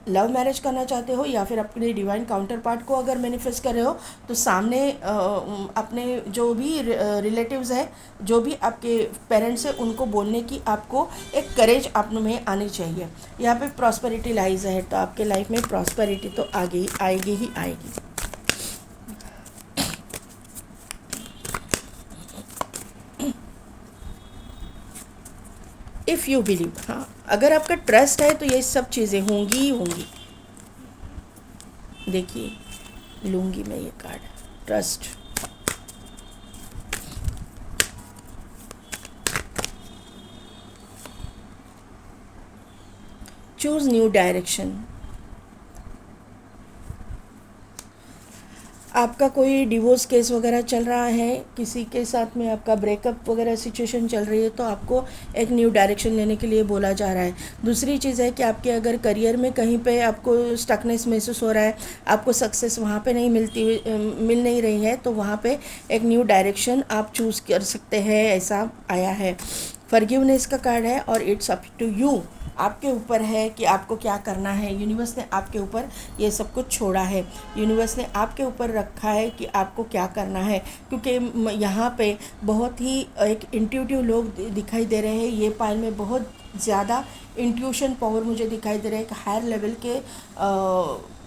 लव मैरिज करना चाहते हो या फिर अपने डिवाइन काउंटर पार्ट को अगर मैनिफेस्ट कर रहे हो, तो सामने अपने जो भी रिलेटिव्स है, जो भी आपके पेरेंट्स हैं, उनको बोलने की आपको एक करेज आप में आनी चाहिए। यहाँ पे प्रॉस्पेरिटी लाइज है, तो आपके लाइफ में प्रॉस्पेरिटी तो आगे आएगी ही आएगी। इफ़ यू बिलीव, हाँ, अगर आपका ट्रस्ट है तो ये सब चीज़ें होंगी ही होंगी। देखिए, लूँगी मैं ये card, trust. Choose new direction. आपका कोई डिवोर्स केस वगैरह चल रहा है, किसी के साथ में आपका ब्रेकअप वगैरह सिचुएशन चल रही है, तो आपको एक न्यू डायरेक्शन लेने के लिए बोला जा रहा है। दूसरी चीज़ है कि आपके अगर करियर में कहीं पे आपको स्टकनेस महसूस हो रहा है, आपको सक्सेस वहाँ पे नहीं मिल नहीं रही है, तो वहाँ पे एक न्यू डायरेक्शन आप चूज़ कर सकते हैं, ऐसा आया है। फॉरगिवनेस का कार्ड है और इट्स अप टू यू, आपके ऊपर है कि आपको क्या करना है। यूनिवर्स ने आपके ऊपर ये सब कुछ छोड़ा है, यूनिवर्स ने आपके ऊपर रखा है कि आपको क्या करना है, क्योंकि यहाँ पे बहुत ही एक इंट्यूटिव लोग दिखाई दे रहे हैं। ये पाइल में बहुत ज़्यादा इंट्यूशन पावर मुझे दिखाई दे रहा है कि हायर लेवल के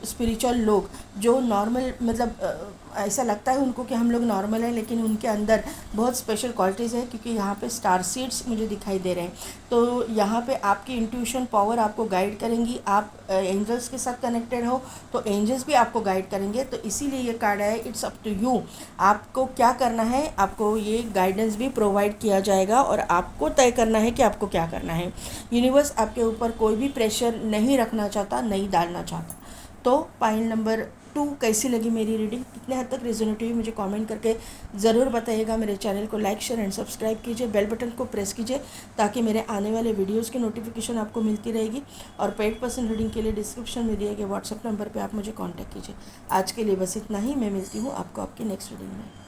स्पिरिचुअल लोग जो नॉर्मल मतलब ऐसा लगता है उनको कि हम लोग नॉर्मल हैं, लेकिन उनके अंदर बहुत स्पेशल क्वालिटीज़ है, क्योंकि यहाँ पे स्टार सीड्स मुझे दिखाई दे रहे हैं। तो यहाँ पे आपकी इंट्यूशन पावर आपको गाइड करेंगी। आप एंजल्स के साथ कनेक्टेड हो तो एंजल्स भी आपको गाइड करेंगे। तो इसीलिए ये कार्ड है इट्स अप टू यू, आपको क्या करना है, आपको ये गाइडेंस भी प्रोवाइड किया जाएगा और आपको तय करना है कि आपको क्या करना है। यूनिवर्स आपके ऊपर कोई भी प्रेशर नहीं रखना चाहता, नहीं डालना चाहता। तो पाइल नंबर 2 कैसी लगी मेरी रीडिंग, कितने हद तक रिजोनेट हुई, मुझे कमेंट करके ज़रूर बताइएगा। मेरे चैनल को लाइक शेयर एंड सब्सक्राइब कीजिए, बेल बटन को प्रेस कीजिए ताकि मेरे आने वाले वीडियोस की नोटिफिकेशन आपको मिलती रहेगी। और पेड पर्सन रीडिंग के लिए डिस्क्रिप्शन में दिए गए व्हाट्सएप नंबर पर आप मुझे कॉन्टैक्ट कीजिए। आज के लिए बस इतना ही, मैं मिलती हूँ आपको आपकी नेक्स्ट रीडिंग में।